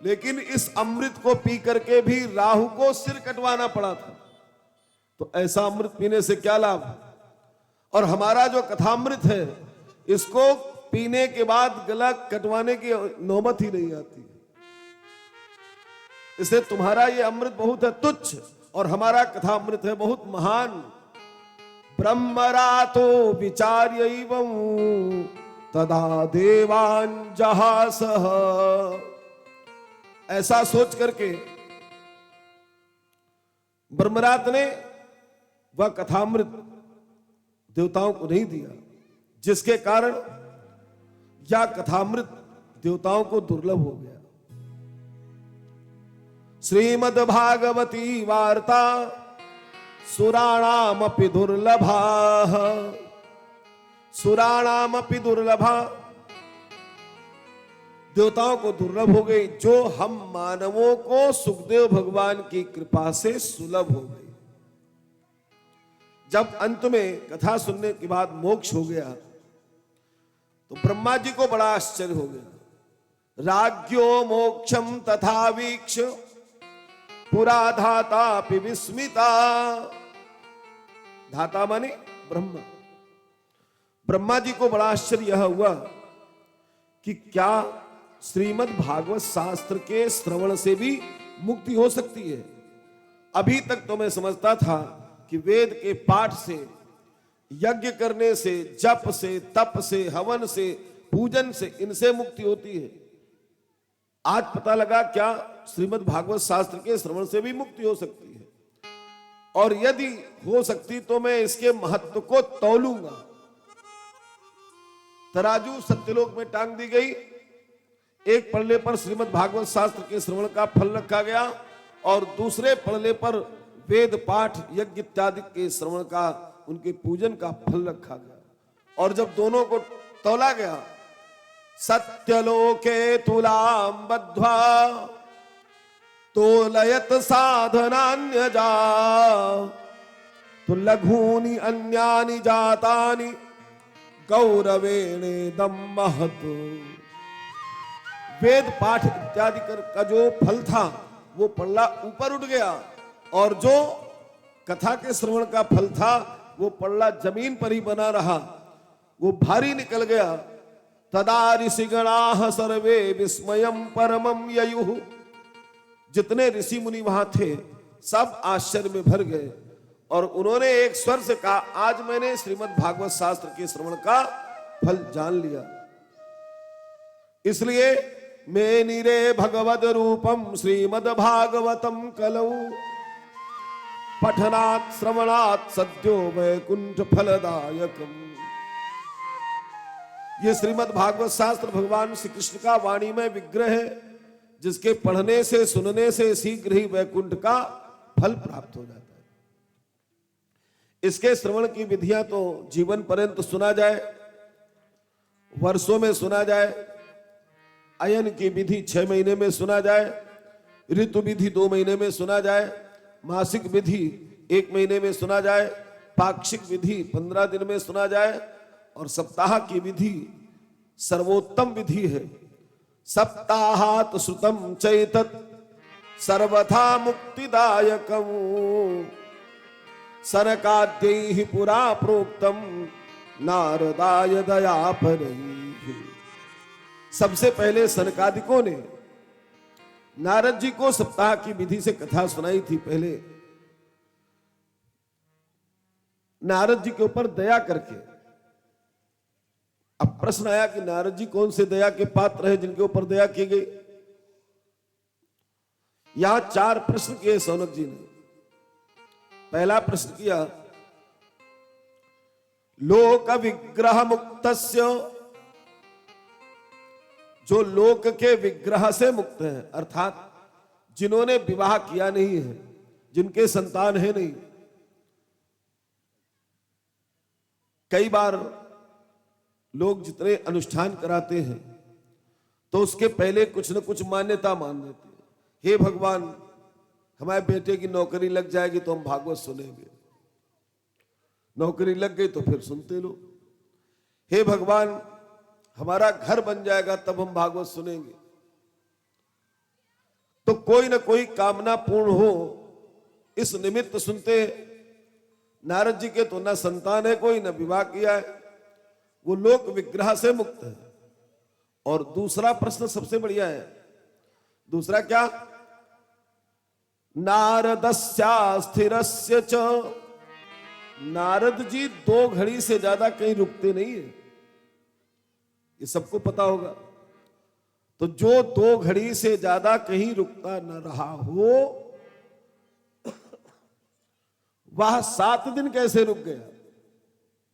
लेकिन इस अमृत को पी करके भी राहु को सिर कटवाना पड़ा था, तो ऐसा अमृत पीने से क्या लाभ? और हमारा जो कथामृत है, इसको पीने के बाद गला कटवाने की नौबत ही नहीं आती। इसलिए तुम्हारा ये अमृत बहुत है तुच्छ और हमारा कथामृत है बहुत महान। ब्रह्मरातो विचार्यैवं तदा देवान् जहासः। ऐसा सोच करके ब्रह्मरात ने वह कथामृत देवताओं को नहीं दिया, जिसके कारण यह कथामृत देवताओं को दुर्लभ हो गया। श्रीमद् भागवती वार्ता सुराणामपि दुर्लभा, सुराणामपि दुर्लभा, देवताओं को दुर्लभ हो गई, जो हम मानवों को सुखदेव भगवान की कृपा से सुलभ हो गई। जब अंत में कथा सुनने के बाद मोक्ष हो गया तो ब्रह्मा जी को बड़ा आश्चर्य हो गया। राज्ञो मोक्षम तथा वीक्ष पुरा धातापि विस्मिता। धाता माने ब्रह्मा। ब्रह्मा जी को बड़ा आश्चर्य यह हुआ कि क्या श्रीमद् भागवत शास्त्र के श्रवण से भी मुक्ति हो सकती है। अभी तक तो मैं समझता था कि वेद के पाठ से, यज्ञ करने से, जप से, तप से, हवन से, पूजन से, इनसे मुक्ति होती है। आज पता लगा क्या श्रीमद् भागवत शास्त्र के श्रवण से भी मुक्ति हो सकती है। और यदि हो सकती तो मैं इसके महत्व को तौलूंगा। तराजू सत्यलोक में टांग दी गई। एक पल्ले पर श्रीमद् भागवत शास्त्र के श्रवण का फल रखा गया और दूसरे पल्ले पर वेद पाठ यज्ञ इत्यादि के श्रवण का, उनके पूजन का फल रखा गया। और जब दोनों को तौला गया, सत्यलोके तुलाम बद्ध्वा तोलयत साधनान्यजा तो लघूनि अन्यानि जातानि गौरवेणेदं महत्। वेद पाठ इत्यादि का जो फल था वो पल्ला ऊपर उठ गया और जो कथा के श्रवण का फल था वो पल्ला जमीन पर ही बना रहा, वो भारी निकल गया। तदा ऋषिगणाः सर्वे विस्मयं परमं ययुः। जितने ऋषि मुनि वहां थे सब आश्चर्य में भर गए और उन्होंने एक स्वर से कहा, आज मैंने श्रीमद् भागवत शास्त्र के श्रवण का फल जान लिया। इसलिए मेनिरे भगवद रूपम श्रीमद् भागवतम कलौ पठनात् श्रवणात् सद्यो वैकुंठ फलदायकम। ये श्रीमद् भागवत शास्त्र भगवान श्री कृष्ण का वाणी में विग्रह है, जिसके पढ़ने से सुनने से शीघ्र ही वैकुंठ का फल प्राप्त हो जाता है। इसके श्रवण की विधियां तो जीवन पर्यंत सुना जाए, वर्षों में सुना जाए, अयन की विधि 6 महीने में सुना जाए, ऋतु विधि 2 महीने में सुना जाए, मासिक विधि 1 महीने में सुना जाए, पाक्षिक विधि 15 दिन में सुना जाए और सप्ताह की विधि सर्वोत्तम विधि है। सप्ताहात् श्रुतम चैतत सर्वथा मुक्तिदायकम् सनकाद्यैः पुरा प्रोक्तम नारदाय दयापरैः। सबसे पहले सनकादिकों ने नारद जी को सप्ताह की विधि से कथा सुनाई थी। पहले नारद जी के ऊपर दया करके। अब प्रश्न आया कि नारद जी कौन से दया के पात्र हैं जिनके ऊपर दया की गई। यहां 4 प्रश्न किए सौनक जी ने। पहला प्रश्न किया, लोक विग्रह मुक्तस्य, जो लोक के विग्रह से मुक्त है, अर्थात जिन्होंने विवाह किया नहीं है, जिनके संतान है नहीं। कई बार लोग जितने अनुष्ठान कराते हैं तो उसके पहले कुछ न कुछ मान्यता मान देते हैं। हे भगवान, हमारे बेटे की नौकरी लग जाएगी तो हम भागवत सुनेंगे, नौकरी लग गई तो फिर सुनते लो। हे भगवान, हमारा घर बन जाएगा तब हम भागवत सुनेंगे। तो कोई ना कोई कामना पूर्ण हो इस निमित्त सुनते। नारद जी के तो ना संतान है कोई, ना विवाह किया है, वो लोक विग्रह से मुक्त है। और दूसरा प्रश्न सबसे बढ़िया है। दूसरा क्या? नारदस्या स्थिरस्य च, नारद जी 2 घड़ी से ज्यादा कहीं रुकते नहीं है, ये सबको पता होगा। तो जो 2 घड़ी से ज्यादा कहीं रुकता न रहा हो वह 7 दिन कैसे रुक गया?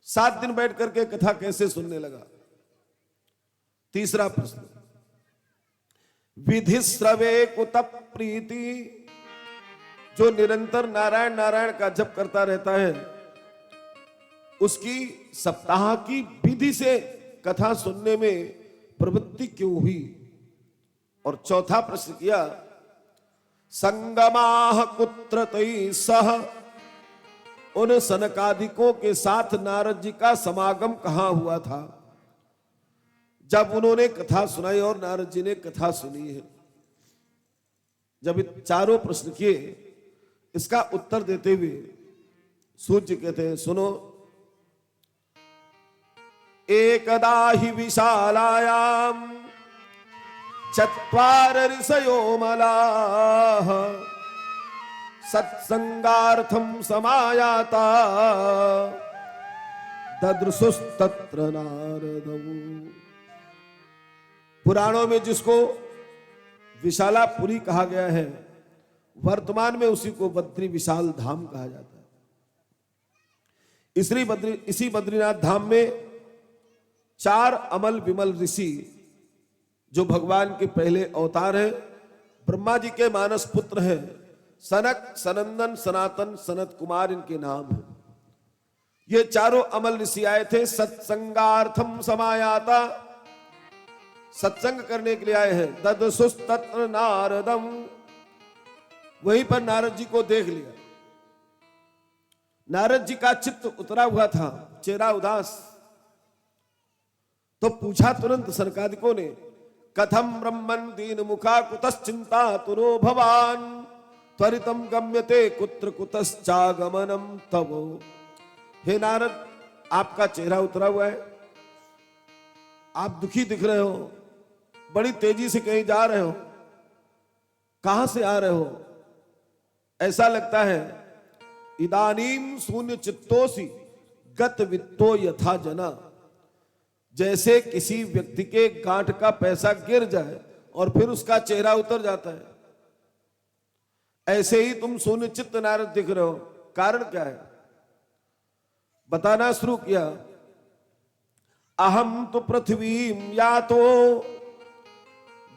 7 दिन बैठ करके कथा कैसे सुनने लगा? तीसरा प्रश्न, विधि श्रवे कुत प्रीति, जो निरंतर नारायण नारायण का जप करता रहता है उसकी सप्ताह की विधि से कथा सुनने में प्रवृत्ति क्यों हुई? और चौथा प्रश्न किया, संगमाह कुत्र तै सह, उन सनकादिकों के साथ नारद जी का समागम कहां हुआ था जब उन्होंने कथा सुनाई और नारद जी ने कथा सुनी है। जब ये चारों प्रश्न किए, इसका उत्तर देते हुए सूर्य कहते हैं, सुनो, एकदा हि विशालायाम 4 ऋषयो मलाः सत्संगार्थम समायाता ददृशुस्तत्र नारदम्। पुराणों में जिसको विशालापुरी कहा गया है वर्तमान में उसी को बद्री विशाल धाम कहा जाता है। इसी बद्रीनाथ धाम में 4 अमल विमल ऋषि जो भगवान के पहले अवतार हैं, ब्रह्मा जी के मानस पुत्र हैं, सनक, सनंदन, सनातन, सनत कुमार इनके नाम हैं। ये चारों अमल ऋषि आए थे सत्संगार्थम समायाता, सत्संग करने के लिए आए हैं। ददसुस्तत्र नारदम, वहीं पर नारद जी को देख लिया। नारद जी का चित्त उतरा हुआ था, चेहरा उदास। तो पूछा तुरंत सनकादिकों ने, कथम ब्रह्मन दीन मुखा कुतश्चिंता तुरो भवान त्वरितम गम्यते कुत्र कुतश्चागमनम तवो। हे नारद, आपका चेहरा उतरा हुआ है, आप दुखी दिख रहे हो, बड़ी तेजी से कहीं जा रहे हो, कहां से आ रहे हो? ऐसा लगता है इदानीम शून्य चित्तोसी गत वित्तो यथा जना, जैसे किसी व्यक्ति के गांठ का पैसा गिर जाए और फिर उसका चेहरा उतर जाता है, ऐसे ही तुम शून्य चित्त नारद दिख रहे हो। कारण क्या है? बताना शुरू किया। अहम तो पृथ्वीम यातो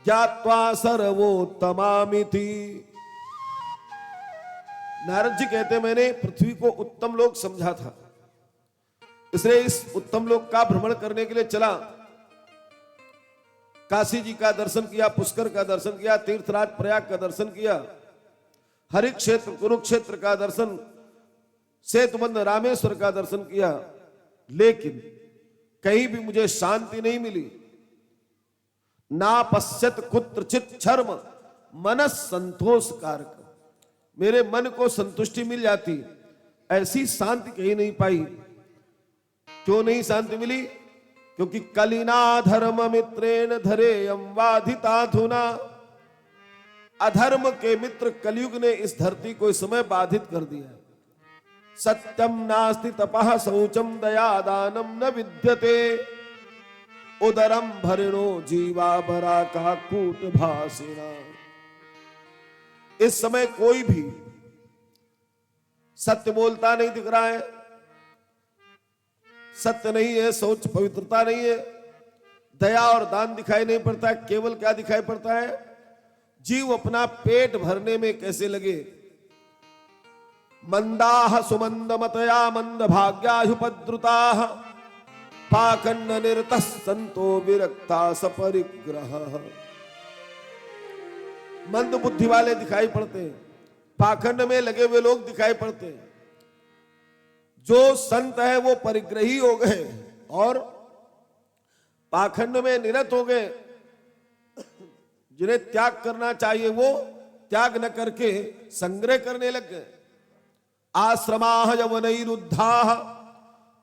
ज्ञात्वा सर्वोत्तमामिति। नारद जी कहते, मैंने पृथ्वी को उत्तम लोक समझा था, इसलिए इस उत्तम लोक का भ्रमण करने के लिए चला। काशी जी का दर्शन किया, पुष्कर का दर्शन किया, तीर्थराज प्रयाग का दर्शन किया, हरि क्षेत्र कुरुक्षेत्र का दर्शन, सेतुबंध रामेश्वर का दर्शन किया, लेकिन कहीं भी मुझे शांति नहीं मिली। ना पश्यत कुत्रचित शर्म मनस संतोष कारक, मेरे मन को संतुष्टि मिल जाती, ऐसी शांति कहीं नहीं पाई। क्यों नहीं शांति मिली? क्योंकि कलिना धर्म मित्रेण धरेयम बाधिताधुना। अधर्म के मित्र कलयुग ने इस धरती को इस समय बाधित कर दिया। सत्यम नास्ति तपः शौचम दया दानम न विद्यते उदरम भरिणो जीवा बरा का कूट भाषिणा। इस समय कोई भी सत्य बोलता नहीं दिख रहा है, सत्य नहीं है, शौच पवित्रता नहीं है, दया और दान दिखाई नहीं पड़ता है। केवल क्या दिखाई पड़ता है? जीव अपना पेट भरने में कैसे लगे। मंदाह सुमंदमतया मंद भाग्याहुपद्रुताः पाखंड निरतः संतो विरक्ता सपरिग्रह। मंद बुद्धि वाले दिखाई पड़ते हैं, पाखंड में लगे हुए लोग दिखाई पड़ते हैं। जो संत है वो परिग्रही हो गए और पाखंड में निरत हो गए। जिन्हें त्याग करना चाहिए वो त्याग न करके संग्रह करने लग गए। आश्रमाः यवनैरुद्धाः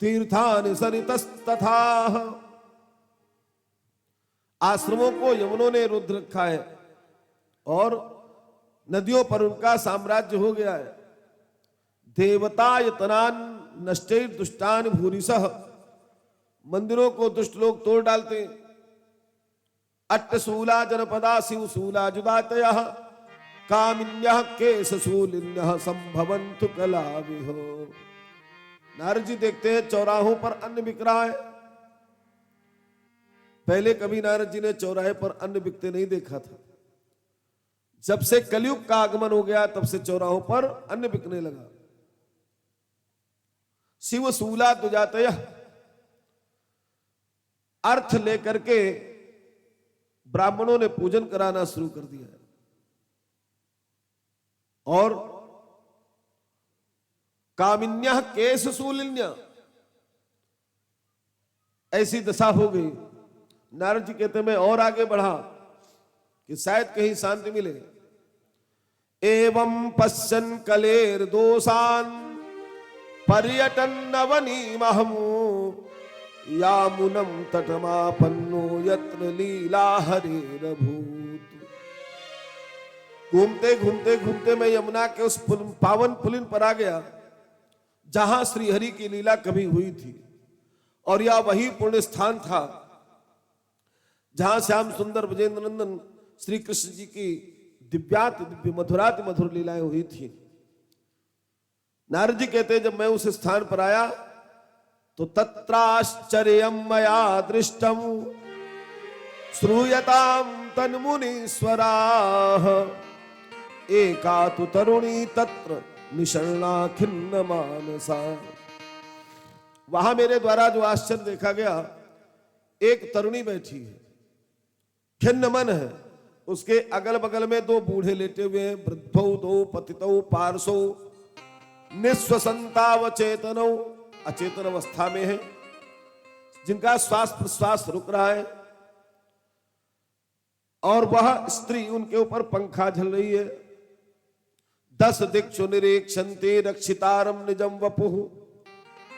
तीर्थानि सरितस्तथाः। आश्रमों को यवनों ने रुद्ध रखा है और नदियों पर उनका साम्राज्य हो गया है। देवता यतनान नष्टैर दुष्टान भूरिशः। मंदिरों को दुष्ट लोग तोड़ डालते हैं। अट्टशूला जनपदा शिवशूला जुदातयः कामिन्यः केशशूलिन्यः संभवन्तु कलाविहो। नारद जी देखते हैं चौराहों पर अन्न बिक रहा है। पहले कभी नारद जी ने चौराहे पर अन्न बिकते नहीं देखा था। जब से कलयुग का आगमन हो गया तब से चौराहों पर अन्न बिकने लगा। शिवशूला दुजातयः अर्थ लेकर के ब्राह्मणों ने पूजन कराना शुरू कर दिया है और कामिन्यः केशशूलिन्यः ऐसी दशा हो गई। नारद जी कहते मैं और आगे बढ़ा कि शायद कहीं शांति मिले। एवं पश्यन् कलेर दोषान् पर्यटन नवनीमहमु यामुनम तटमापन्नो यत्र लीला हरेरभूत। घूमते घूमते घूमते मैं यमुना के उस पावन पुलिन पर आ गया जहां श्रीहरि की लीला कभी हुई थी और यह वही पुण्य स्थान था जहां श्याम सुंदर ब्रजेंद्र नंदन श्री कृष्ण जी की दिव्याति दिव्य मधुराति मधुर लीलाएं हुई थी। नारद जी कहते हैं जब मैं उस स्थान पर आया तो तत्राश्चर्यम मया दृष्टम श्रूयताम तन्मुनीश्वराः एका तु तरुणी तत्र निशर्णा खिन्न मानसा। वहां मेरे द्वारा जो आश्चर्य देखा गया, एक तरुणी बैठी है, खिन्न मन है, उसके अगल बगल में दो बूढ़े लेटे हुए हैं, वृद्धौ दो पतितौ पार्श्वौ निस्वसंतावचेतनौ, अचेतन अवस्था में है, जिनका श्वास प्रश्वास रुक रहा है, और वह स्त्री उनके ऊपर पंखा झल रही है। 10 दिक्षु निरीक्षन्ते रक्षितारम निजम वपुः,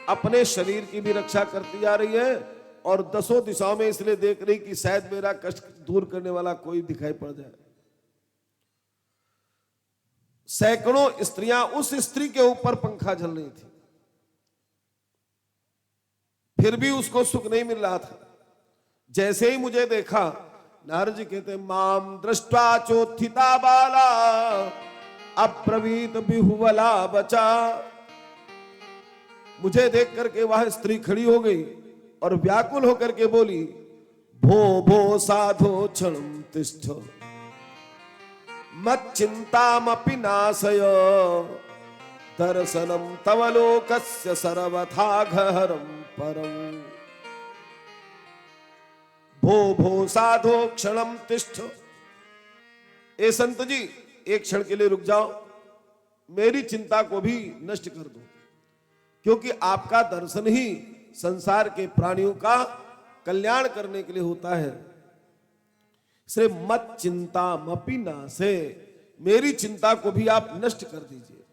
अपने शरीर की भी रक्षा करती जा रही है और 10 दिशाओं में इसलिए देख रही कि शायद मेरा कष्ट दूर करने वाला कोई दिखाई पड़ जाए। सैकड़ों स्त्रियां उस स्त्री के ऊपर पंखा झल रही थी, फिर भी उसको सुख नहीं मिल रहा था। जैसे ही मुझे देखा, नारद जी कहते माम दृष्ट्वा चोत्थिता बाला अप्रवीत बिहुवला बचा। मुझे देख करके वह स्त्री खड़ी हो गई और व्याकुल होकर के बोली, भो भो साधो क्षणं तिष्ठ मच्चिन्तामपि नाशय दर्शनं तव लोकस्य सर्वथा घहरं परम्। भो भो साधो क्षणं तिष्ठ, ए संत जी एक क्षण के लिए रुक जाओ, मेरी चिंता को भी नष्ट कर दो, क्योंकि आपका दर्शन ही संसार के प्राणियों का कल्याण करने के लिए होता है। इसलिए मत चिंता मपि नासे, मेरी चिंता को भी आप नष्ट कर दीजिए।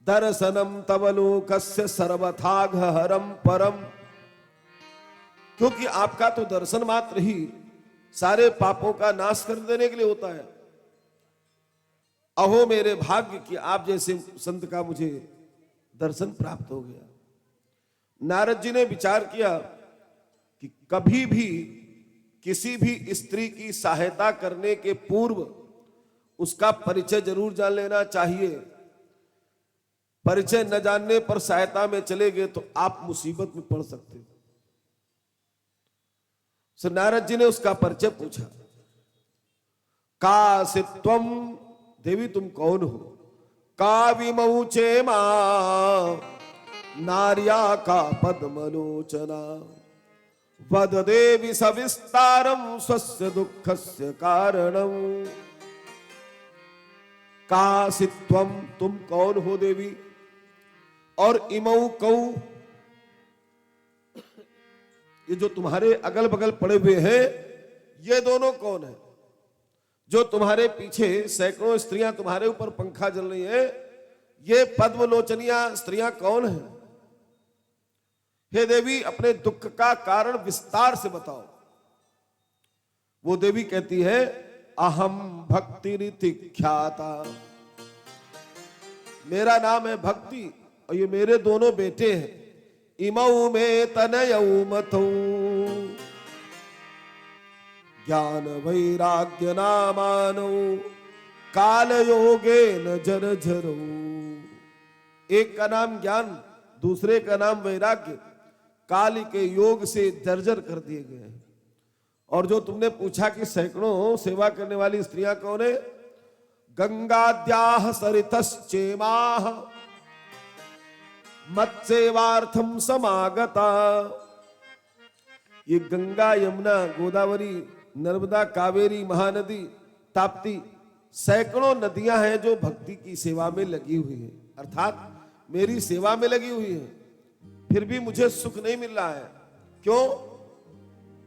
दर्शनम तव लोकस्य सर्वथा घहरम परम, क्योंकि आपका तो दर्शन मात्र ही सारे पापों का नाश कर देने के लिए होता है। अहो मेरे भाग्य कि आप जैसे संत का मुझे दर्शन प्राप्त हो गया। नारद जी ने विचार किया कि कभी भी किसी भी स्त्री की सहायता करने के पूर्व उसका परिचय जरूर जान लेना चाहिए। परिचय न जानने पर सहायता में चले गए तो आप मुसीबत में पड़ सकते हो। सो नारद जी ने उसका परिचय पूछा, कासित्वम, देवी तुम कौन हो? का विमौचे मां नार्या का पद्मलोचना वद देवी सविस्तारम स्वस्य दुःखस्य कारणम। कासित्वम, तुम कौन हो देवी? और इमौ कौ, ये जो तुम्हारे अगल बगल पड़े हुए हैं ये दोनों कौन है? जो तुम्हारे पीछे सैकड़ों स्त्रियां तुम्हारे ऊपर पंखा जल रही है, ये पद्मलोचनिया स्त्रियां कौन है? हे देवी अपने दुख का कारण विस्तार से बताओ। वो देवी कहती है, अहम भक्ति रीति ख्याता, मेरा नाम है भक्ति और ये मेरे दोनों बेटे हैं। इमौ में तनयौ मतौ ज्ञान वैराग्य नामानौ काल योगे न जर्जरौ। एक का नाम ज्ञान, दूसरे का नाम वैराग्य, काल के योग से जर्जर कर दिए गए हैं। और जो तुमने पूछा कि सैकड़ों सेवा करने वाली स्त्रियां कौन है? गंगाद्याः सरितश्चेमाः मत्सेवार्थम समागता। ये गंगा, यमुना, गोदावरी, नर्मदा, कावेरी, महानदी, ताप्ती, सैकड़ों नदियां हैं जो भक्ति की सेवा में लगी हुई है, अर्थात मेरी सेवा में लगी हुई है। फिर भी मुझे सुख नहीं मिल रहा है। क्यों?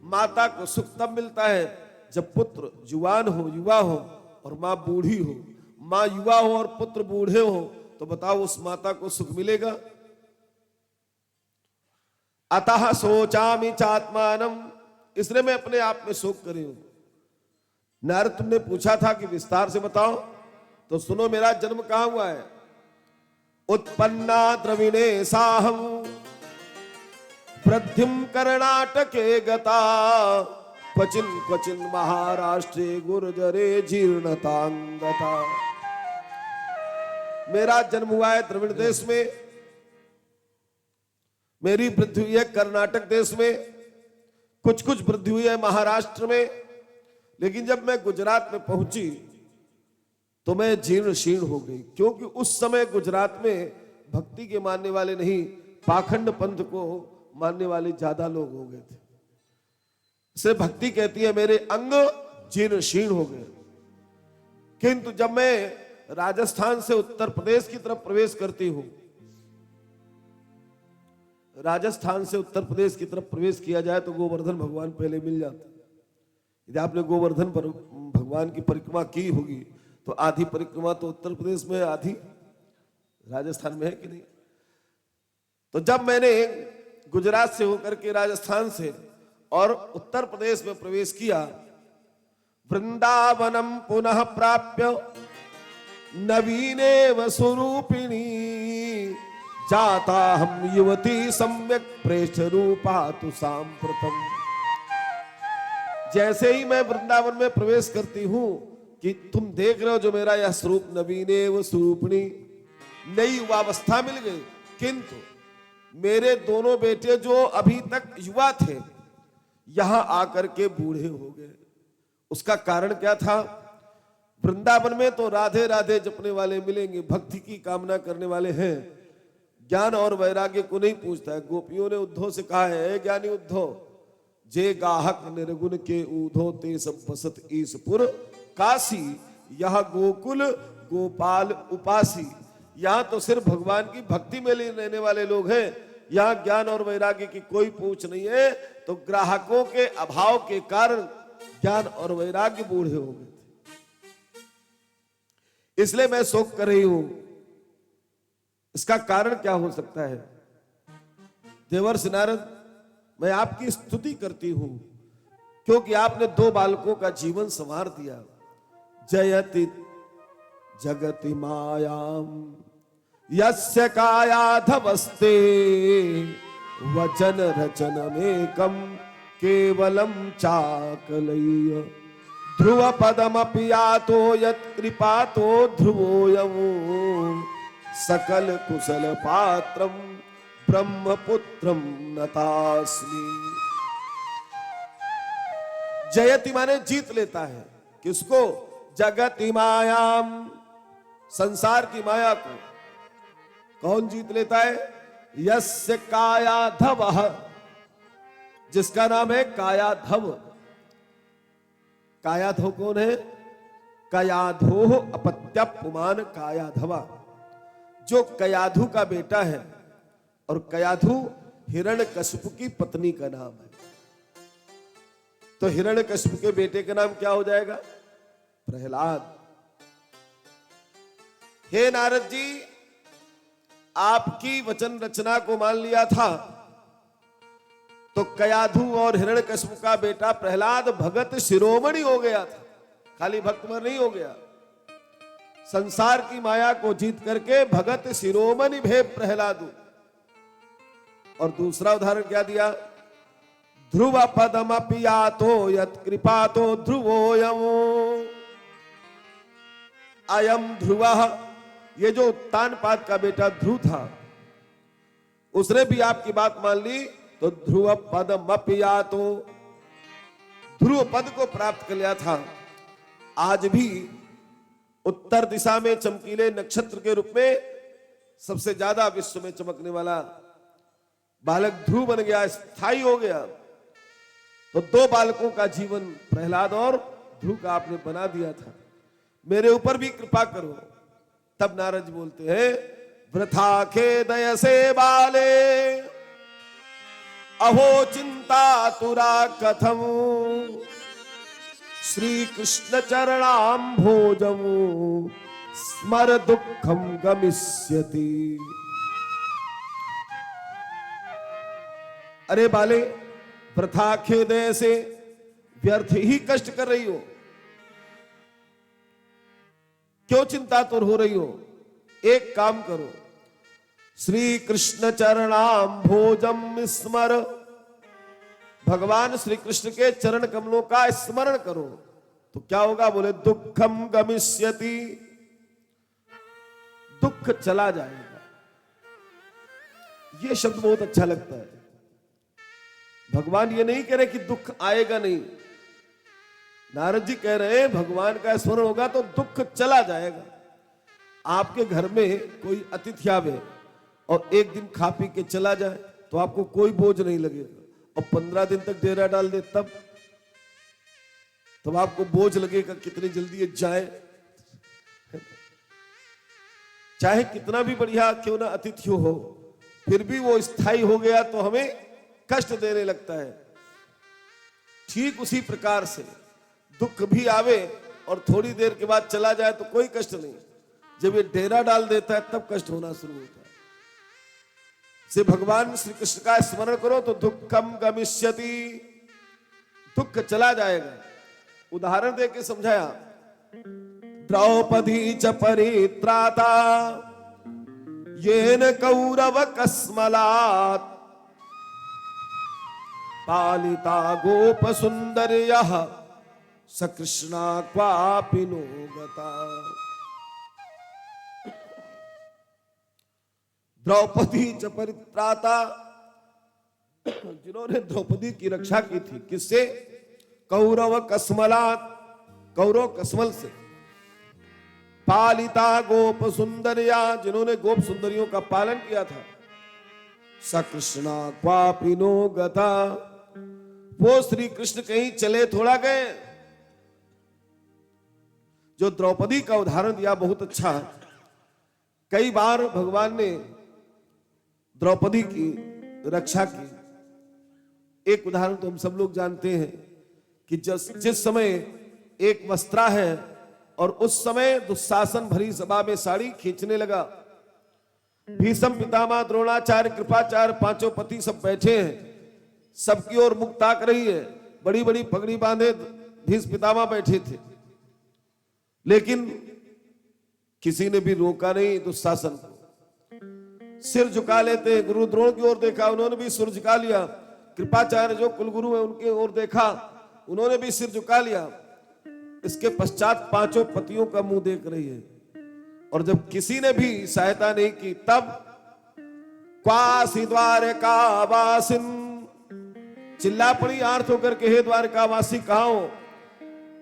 माता को सुख तब मिलता है जब पुत्र जुवान हो, युवा हो और मां बूढ़ी हो। मां युवा हो और पुत्र बूढ़े हो तो बताओ उस माता को सुख मिलेगा? अतः सोचामि चात्मानम, इसलिए मैं अपने आप में शोक कर रही हूं। नारद तुमने पूछा था कि विस्तार से बताओ, तो सुनो मेरा जन्म कहां हुआ है। उत्पन्ना द्रविणे साहम वृद्धिम कर्णाटके गता क्वचिन क्वचिन महाराष्ट्रे गुर्जरे जीर्णतांगता। मेरा जन्म हुआ है द्रविड़ देश में, मेरी वृद्धि हुई है कर्नाटक देश में, कुछ कुछ वृद्धि हुई है महाराष्ट्र में, लेकिन जब मैं गुजरात में पहुंची तो मैं जीर्ण शीर्ण हो गई, क्योंकि उस समय गुजरात में भक्ति के मानने वाले नहीं, पाखंड पंथ को मानने वाले ज्यादा लोग हो गए थे। इसे भक्ति कहती है मेरे अंग जीर्ण शीर्ण हो गए। किंतु जब मैं राजस्थान से उत्तर प्रदेश की तरफ प्रवेश करती हूं, राजस्थान से उत्तर प्रदेश की तरफ प्रवेश किया जाए तो गोवर्धन भगवान पहले मिल जाते। यदि आपने गोवर्धन पर भगवान की परिक्रमा की होगी तो आधी परिक्रमा तो उत्तर प्रदेश में, आधी राजस्थान में है कि नहीं। तो जब मैंने गुजरात से होकर के राजस्थान से और उत्तर प्रदेश में प्रवेश किया, वृंदावनम पुनः प्राप्य नवीनेव स्वरूपिणी जाता हम युवती सम्यक प्रेष्ठ रूपा तु सांप्रतम। जैसे ही मैं वृंदावन में प्रवेश करती हूं कि तुम देख रहे हो जो मेरा यह स्वरूप नवीनेव स्वरूपिणी, नई युवावस्था मिल गई। किंतु मेरे दोनों बेटे जो अभी तक युवा थे यहां आकर के बूढ़े हो गए। उसका कारण क्या था? वृंदावन में तो राधे राधे जपने वाले मिलेंगे, भक्ति की कामना करने वाले हैं, ज्ञान और वैराग्य को नहीं पूछता है। गोपियों ने उद्धव से कहा है, ज्ञानी उद्धव, जे गाहक निर्गुण के ऊधो ते सब बसत ईसपुर काशी, यह गोकुल गोपाल उपासी। यहां तो सिर्फ भगवान की भक्ति में रहने वाले लोग हैं, यहां ज्ञान और वैराग्य की कोई पूछ नहीं है। तो ग्राहकों के अभाव के कारण ज्ञान और वैराग्य बूढ़े हो गए थे, इसलिए मैं शोक कर रही हूं। इसका कारण क्या हो सकता है? देवर्षि नारद, मैं आपकी स्तुति करती हूं क्योंकि आपने दो बालकों का जीवन संवार दिया। जयति जगति मायाम यस्य कायाधवस्ते वचन रचनमेकम केवलम चाकलय्य ध्रुव पदमपि यातो यत्कृपातो ध्रुवोऽयम् सकल कुशल पात्रम ब्रह्मपुत्रम नतास्मि। जयति माने जीत लेता है। किसको? जगति मायाम, संसार की माया को। कौन जीत लेता है? यस्य कायाधवः, जिसका नाम है कायाधव। कायाधव कौन है? कयाधोः अपत्य पुमान कायाधवा, जो कयाधु का बेटा है। और कयाधु हिरण्यकशिपु की पत्नी का नाम है। तो हिरण्यकशिपु के बेटे का नाम क्या हो जाएगा? प्रहलाद। हे नारद जी, आपकी वचन रचना को मान लिया था तो कयाधु और हिरण्यकशिपु का बेटा प्रहलाद भगत शिरोमणि हो गया था। खाली भक्तमर नहीं हो गया, संसार की माया को जीत करके भगत शिरोमणि भे प्रहलादु। और दूसरा उदाहरण क्या दिया? ध्रुव पदमपि यातो यत्कृपातो ध्रुवोऽयम्। अयम ध्रुवः, ये जो उत्तानपाद का बेटा ध्रुव था उसने भी आपकी बात मान ली तो ध्रुव पदमपि यातो, ध्रुव पद को प्राप्त कर लिया था। आज भी उत्तर दिशा में चमकीले नक्षत्र के रूप में सबसे ज्यादा विश्व में चमकने वाला बालक ध्रुव बन गया, स्थायी हो गया। तो दो बालकों का जीवन प्रहलाद और ध्रुव का आपने बना दिया था, मेरे ऊपर भी कृपा करो। तब नारद जी बोलते हैं, वृथा खेदय से बाले अहो चिंता तुरा कथम श्री कृष्ण चरणाम भोजम स्मर दुखम गमिष्यति। अरे बाले, वृथा खेदय से व्यर्थ ही कष्ट कर रही हो, क्यों चिंतातुर हो रही हो? एक काम करो, श्री कृष्ण चरणाम भोजम स्मर भगवान श्री कृष्ण के चरण कमलों का स्मरण करो तो क्या होगा? बोले दुखम गमिष्यति, दुख चला जाएगा। ये शब्द बहुत अच्छा लगता है। भगवान ये नहीं कह रहे कि दुख आएगा नहीं। नारद जी कह रहे हैं भगवान का स्मरण होगा तो दुख चला जाएगा। आपके घर में कोई अतिथि आवे और एक दिन खा पी के चला जाए तो आपको कोई बोझ नहीं लगेगा, और 15 दिन तक डेरा डाल दे तब आपको बोझ लगेगा कितनी जल्दी ये जाए। चाहे कितना भी बढ़िया क्यों ना अतिथि हो, फिर भी वो स्थायी हो गया तो हमें कष्ट देने लगता है। ठीक उसी प्रकार से दुख भी आवे और थोड़ी देर के बाद चला जाए तो कोई कष्ट नहीं, जब ये डेरा डाल देता है तब कष्ट होना शुरू होता है। से भगवान श्री कृष्ण का स्मरण करो तो दुखम गमिष्यति, दुख चला जाएगा। उदाहरण देके समझाया, द्रौपदी च परित्राता येन कौरव कस्मलात् पालिता गोप सुंदर्यः सकृष्णा क्वापि नो गता। द्रौपदी च परित्राता, जिन्होंने द्रौपदी की रक्षा की थी, किससे? कौरव कस्मलात्, कौरव कस्मल से। पालिता गोप सुंदरिया, जिन्होंने गोप सुंदरियों का पालन किया था। सकृष्णा क्वापि नो गता, वो श्री कृष्ण कहीं चले थोड़ा गए। जो द्रौपदी का उदाहरण दिया बहुत अच्छा है। कई बार भगवान ने द्रौपदी की रक्षा की। एक उदाहरण तो हम सब लोग जानते हैं कि जिस समय एक वस्त्रा है और उस समय दुशासन भरी सभा में साड़ी खींचने लगा, भीष्म पितामह द्रोणाचार्य कृपाचार्य पांचों पति सब बैठे हैं, सबकी ओर मुख ताक रही है, बड़ी बड़ी पगड़ी बांधे भीष्म पितामह बैठे थे, लेकिन किसी ने भी रोका नहीं दुशासन को। सिर झुका लेते, गुरु द्रोण की ओर देखा, उन्होंने भी सिर झुका लिया। कृपाचार्य जो कुलगुरु है उनके ओर देखा, उन्होंने भी सिर झुका लिया। इसके पश्चात पांचों पतियों का मुंह देख रही है, और जब किसी ने भी सहायता नहीं की तब क्वासी द्वारका वासिन, चिल्ला पड़ी आर्थ होकर के, हे द्वारका वासी कहां हो?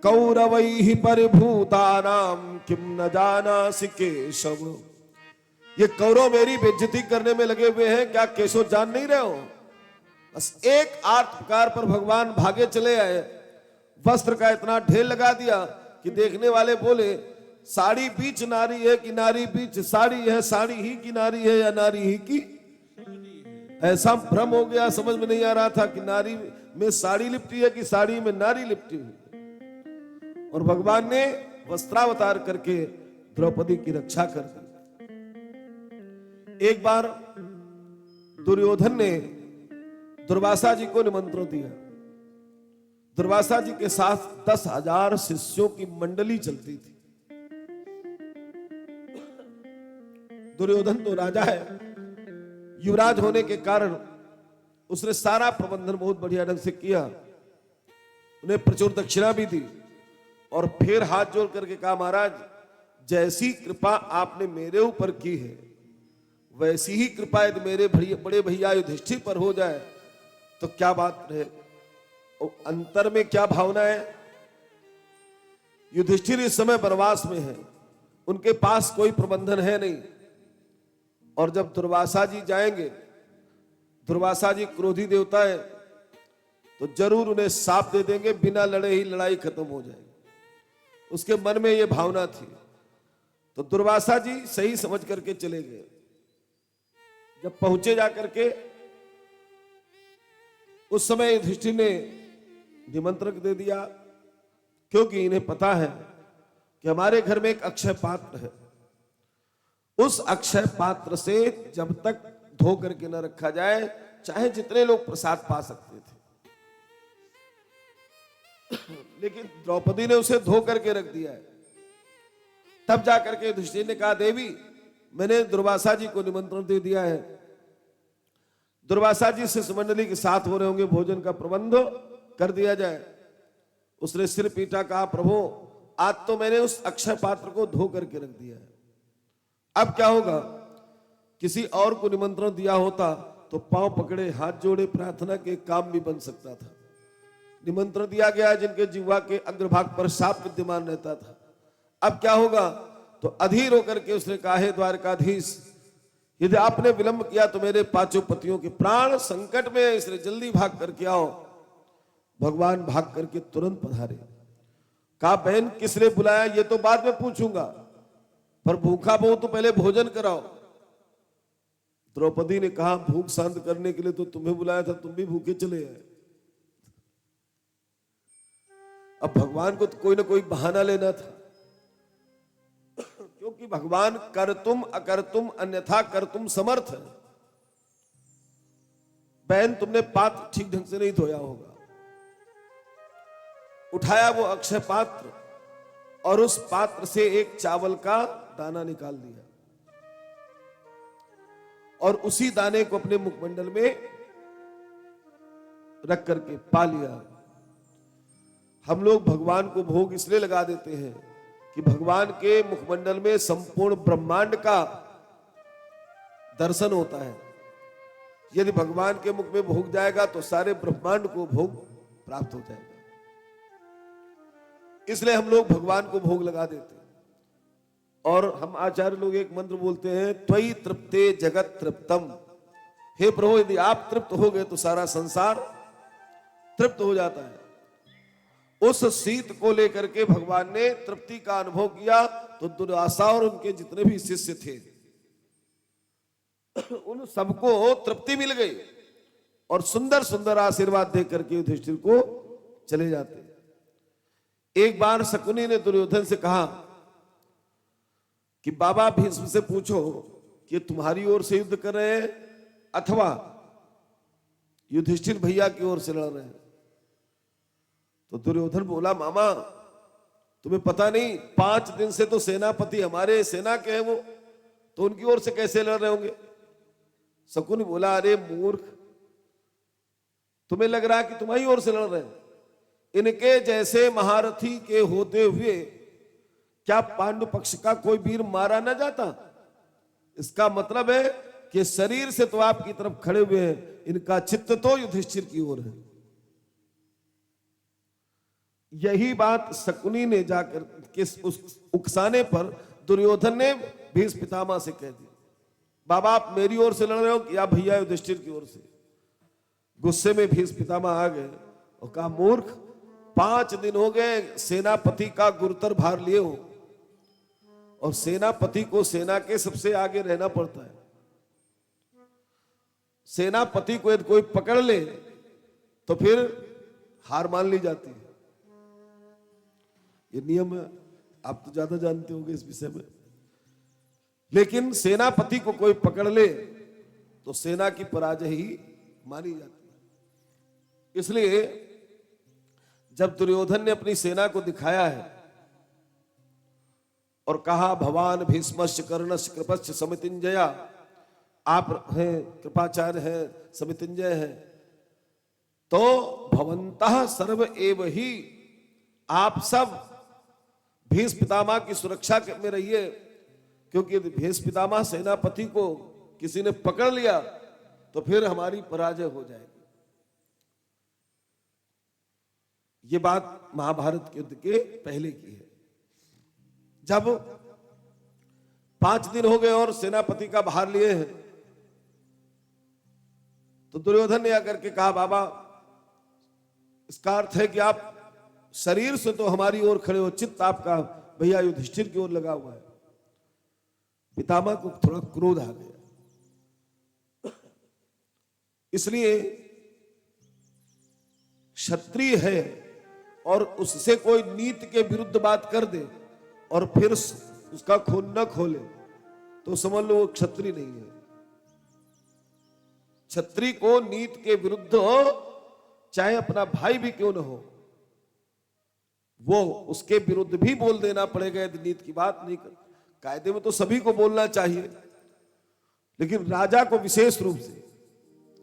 कौरवैहि परिभूतानाम किम न जानासि केशव, ये कौरव मेरी बेइज्जती करने में लगे हुए हैं, क्या केशव जान नहीं रहे हो? बस एक आर्त पुकार पर भगवान भागे चले आए, वस्त्र का इतना ढेर लगा दिया कि देखने वाले बोले साड़ी बीच नारी है कि नारी बीच साड़ी है, साड़ी ही की नारी है या नारी ही की। ऐसा भ्रम हो गया, समझ में नहीं आ रहा था कि नारी में साड़ी लिपटी है कि साड़ी में नारी लिपटी हुई। और भगवान ने वस्त्रावतार करके द्रौपदी की रक्षा कर दी। एक बार दुर्योधन ने दुर्वासा जी को निमंत्रण दिया। दुर्वासा जी के साथ 10,000 शिष्यों की मंडली चलती थी। दुर्योधन तो राजा है, युवराज होने के कारण उसने सारा प्रबंधन बहुत बढ़िया ढंग से किया, उन्हें प्रचुर दक्षिणा भी दी, और फिर हाथ जोड़ करके कहा, महाराज जैसी कृपा आपने मेरे ऊपर की है वैसी ही कृपा यदि मेरे बड़े भैया युधिष्ठिर पर हो जाए तो क्या बात रहे। और अंतर में क्या भावना है? युधिष्ठिर इस समय वनवास में है, उनके पास कोई प्रबंधन है नहीं, और जब दुर्वासा जी जाएंगे, दुर्वासा जी क्रोधी देवता है, तो जरूर उन्हें शाप दे देंगे, बिना लड़े ही लड़ाई खत्म हो जाएगी। उसके मन में यह भावना थी। तो दुर्वासा जी सही समझ करके चले गए। जब पहुंचे जाकर के, उस समय युधिष्ठिर ने निमंत्रण दे दिया, क्योंकि इन्हें पता है कि हमारे घर में एक अक्षय पात्र है, उस अक्षय पात्र से जब तक धो करके न रखा जाए, चाहे जितने लोग प्रसाद पा सकते थे, लेकिन द्रौपदी ने उसे धो करके रख दिया है। तब जाकर के युधिष्ठिर ने कहा, देवी मैंने दुर्वासा जी को निमंत्रण दे दिया है, दुर्वासा जी शिष्य मंडली के साथ हो रहे होंगे, भोजन का प्रबंध कर दिया जाए। उसने सिर पीटा, कहा प्रभु आज तो मैंने उस अक्षय पात्र को धो करके रख दिया है, अब क्या होगा? किसी और को निमंत्रण दिया होता तो पांव पकड़े हाथ जोड़े प्रार्थना के काम भी बन सकता था। निमंत्रण दिया गया जिनके जिह्वा के अग्रभाग पर साप विद्यमान रहता था, अब क्या होगा? तो अधीर होकर के उसने कहा, हे द्वारकाधीश, यदि आपने विलंब किया तो मेरे पांचों पतियों के प्राण संकट में, इसलिए जल्दी भाग करके आओ। भगवान भाग करके तुरंत पधारे। कहा बहन किसने बुलाया ये तो बाद में पूछूंगा, पर भूखा बहु तो पहले भोजन कराओ। द्रौपदी ने कहा भूख शांत करने के लिए तो तुम्हें बुलाया था, तुम भी भूखे चले आए। अब भगवान को तो कोई ना कोई बहाना लेना था, क्योंकि भगवान करतुम अकर्तुम अन्यथा करतुम समर्थ है। बहन तुमने पात्र ठीक ढंग से नहीं धोया होगा। उठाया वो अक्षय पात्र और उस पात्र से एक चावल का दाना निकाल दिया और उसी दाने को अपने मुखमंडल में रख करके पा लिया। हम लोग भगवान को भोग इसलिए लगा देते हैं कि भगवान के मुखमंडल में संपूर्ण ब्रह्मांड का दर्शन होता है। यदि भगवान के मुख में भोग जाएगा तो सारे ब्रह्मांड को भोग प्राप्त हो जाएगा, इसलिए हम लोग भगवान को भोग लगा देते हैं। और हम आचार्य लोग एक मंत्र बोलते हैं, त्वयि तृप्ते जगत तृप्तम। हे प्रभु यदि आप तृप्त हो गए तो सारा संसार तृप्त हो जाता है। उस शीत को लेकर के भगवान ने तृप्ति का अनुभव किया तो दुर्वासा और उनके जितने भी शिष्य थे उन सबको तृप्ति मिल गई और सुंदर सुंदर आशीर्वाद दे करके युधिष्ठिर को चले जाते। एक बार शकुनी ने दुर्योधन से कहा कि बाबा भीष्म से पूछो कि तुम्हारी ओर से युद्ध कर रहे हैं अथवा युधिष्ठिर भैया की ओर से लड़ रहे हैं। तो दुर्योधन बोला मामा तुम्हें पता नहीं 5 दिन से तो सेनापति हमारे सेना के हैं, वो तो उनकी ओर से कैसे लड़ रहे होंगे। शकुनी बोला अरे मूर्ख, तुम्हें लग रहा है कि तुम्हारी ओर से लड़ रहे हैं। इनके जैसे महारथी के होते हुए क्या पांडु पक्ष का कोई वीर मारा न जाता। इसका मतलब है कि शरीर से तो आपकी तरफ खड़े हुए हैं, इनका चित्त तो युधिष्ठिर की ओर है। यही बात शकुनी ने जाकर किस उस उकसाने पर दुर्योधन ने भीष्म पितामह से कह दी, बाबा आप मेरी ओर से लड़ रहे हो या भैया युधिष्ठिर की ओर से। गुस्से में भीष्म पितामह आ गए और कहा मूर्ख, 5 दिन हो गए सेनापति का गुरुतर भार लिए हो और सेनापति को सेना के सबसे आगे रहना पड़ता है। सेनापति को यदि कोई पकड़ ले तो फिर हार मान ली जाती है। ये नियम है, आप तो ज्यादा जानते होंगे इस विषय में। लेकिन सेनापति को कोई पकड़ ले तो सेना की पराजय ही मानी जाती है। इसलिए जब दुर्योधन ने अपनी सेना को दिखाया है और कहा भवान भीष्मश्च कर्णश्च कृपश्च समितिंजया, आप हैं कृपाचार्य हैं समितिंजय हैं, तो भवन्तः सर्व एव ही, आप सब भीष्म पितामह की सुरक्षा में रहिए, क्योंकि यदि भीष्म पितामह सेनापति को किसी ने पकड़ लिया तो फिर हमारी पराजय हो जाएगी। ये बात महाभारत के युद्ध के पहले की है। जब 5 दिन हो गए और सेनापति का भार लिए हैं तो दुर्योधन ने आकर के कहा बाबा इसका अर्थ है कि आप शरीर से तो हमारी ओर खड़े हो, चित्त आपका भैया युधिष्ठिर की ओर लगा हुआ है। पितामह को थोड़ा क्रोध आ गया। इसलिए क्षत्रिय है और उससे कोई नीति के विरुद्ध बात कर दे और फिर उसका खून न खोले तो समझ लो वो क्षत्रिय नहीं है। क्षत्रिय को नीति के विरुद्ध चाहे अपना भाई भी क्यों न हो, वो उसके विरुद्ध भी बोल देना पड़ेगा यदि नीति की बात नहीं कर। कायदे में तो सभी को बोलना चाहिए, लेकिन राजा को विशेष रूप से,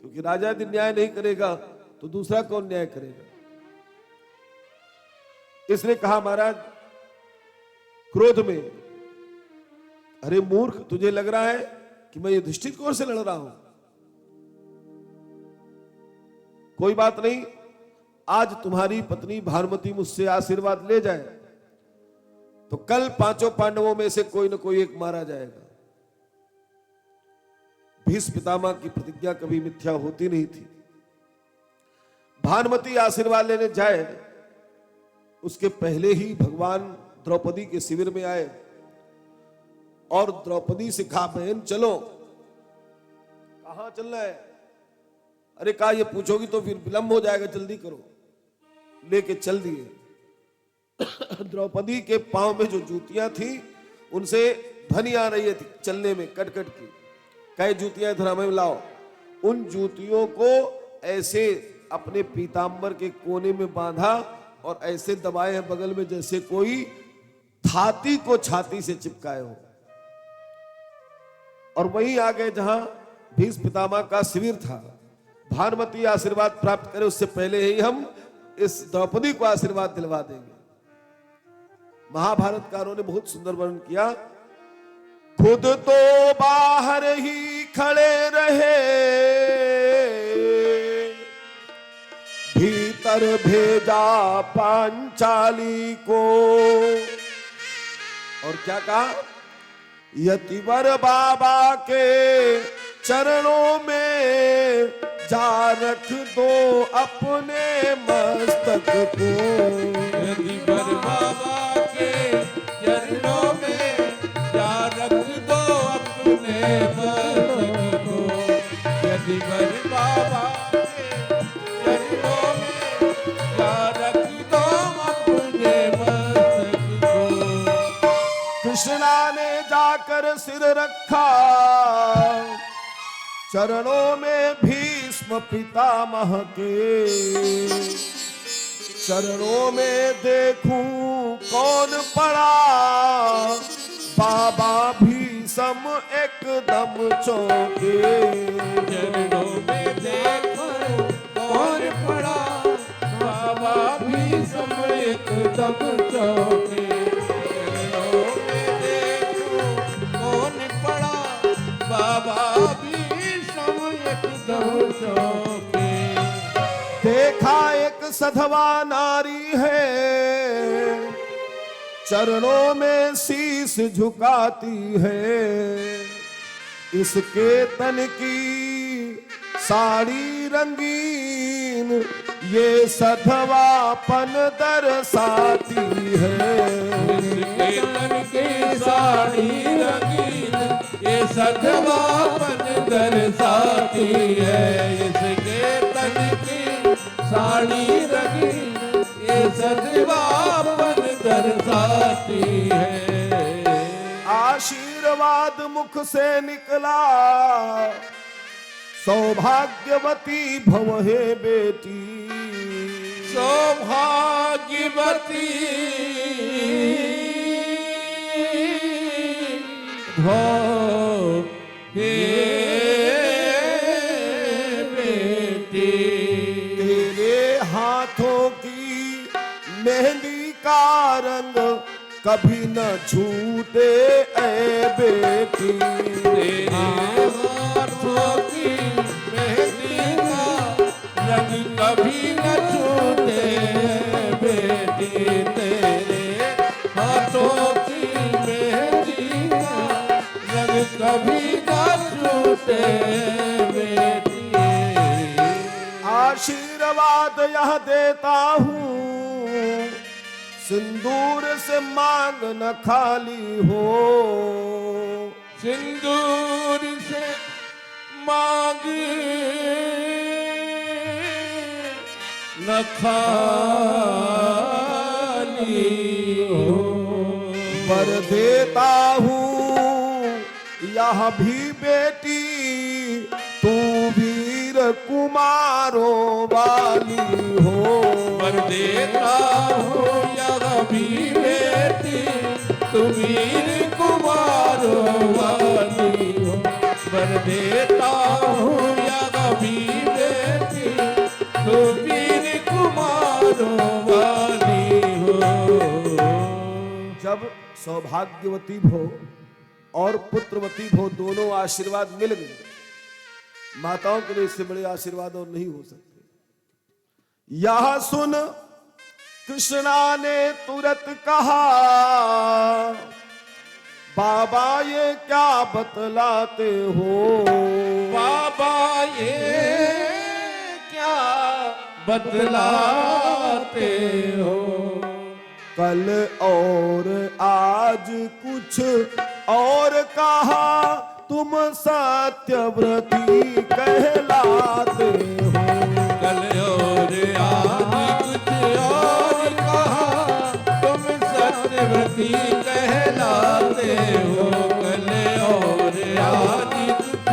क्योंकि राजा यदि न्याय नहीं करेगा तो दूसरा कौन न्याय करेगा। इसने कहा महाराज क्रोध में, अरे मूर्ख, तुझे लग रहा है कि मैं युधिष्ठिर की ओर से लड़ रहा हूं? कोई बात नहीं, आज तुम्हारी पत्नी भानुमति मुझसे आशीर्वाद ले जाए तो कल पांचों पांडवों में से कोई न कोई एक मारा जाएगा। भीष्म पितामह की प्रतिज्ञा कभी मिथ्या होती नहीं थी। भानुमति आशीर्वाद लेने जाए उसके पहले ही भगवान द्रौपदी के शिविर में आए और द्रौपदी से कहा, बहन चलो। कहां चलना है? अरे कहा, ये पूछोगी तो फिर विलंब हो जाएगा, जल्दी करो। लेके चल दिए। द्रौपदी के पांव में जो जूतियां थी उनसे ध्वनि आ रही थी चलने में, कटकट की। कई जूतियां इधर हमें लाओ। उन जूतियों को ऐसे अपने पीतांबर के कोने में बांधा और ऐसे दबाए हैं बगल में जैसे कोई छाती को छाती से चिपकाए हो। और वहीं आ गए जहां भीष्म पितामह का शिविर था। भानुमति आशीर्वाद प्राप्त करे उससे पहले ही हम इस द्रौपदी को आशीर्वाद दिलवा देंगे। महाभारतकारों ने बहुत सुंदर वर्णन किया। खुद तो बाहर ही खड़े रहे, भीतर भेजा पांचाली को। और क्या कहा? यतिवर बाबा के चरणों में जा रख दो अपने मस्तक को। यतिवर बाबा के चरणों में जा रख दो अपने मस्तक को। यतिवर बाबा के चरणों में जा रख दो अपने मस्तक को। कृष्णा ने जाकर सिर रखा चरणों में भीष्म पितामह के। चरणों में देखूं कौन पड़ा, बाबा भीष्म एकदम चौंके। चरणों में देखूं कौन पड़ा, बाबा भीष्म एकदम चौंके। चरणों में देखूं कौन पड़ा, बाबा देखा एक सधवा नारी है, चरणों में शीश झुकाती है। इसके तन की साड़ी रंगीन ये सधवापन दर्शाती है। इसके तन की साड़ी रंगीन ये सधवापन दर्शाती है। इसके तन की साड़ी रंगीन ये सधवापन दर्शाती है। आशीर्वाद मुख से निकला, सौभाग्यवती भव हे बेटी। सौभाग्यवती भव हे बेटी। तेरे हाथों की मेहंदी का रंग कभी न छूटे ऐ बेटी। तेरे हाथों की मेहंदी का रंग कभी न छूटे बेटी। तेरे हाथों की मेहंदी का रंग कभी न छूटे बेटी। आशीर्वाद यह देता हूँ, सिंदूर से मांग न खाली हो। सिंदूर से मांग न खाली हो। वर देता हूँ यह भी बेटी, तू वीर कुमारों वाली हो। वर देता हूँ यह भी बेटी, तू वीर कुमारों वाली हो। वर देता हूँ यह भी सौभाग्यवती भो और पुत्रवती भो, दोनों आशीर्वाद मिल गए। माताओं के लिए इससे बड़े आशीर्वाद और नहीं हो सकते। यह सुन कृष्णा ने तुरंत कहा, बाबा ये क्या बतलाते हो, बाबा ये क्या बतलाते हो। कल और आज कुछ और कहा, तुम सत्यव्रती कहलाते हो। कल और आज कुछ और कहा, तुम सत्यव्रती कहलाते हो। कल और आज कुछ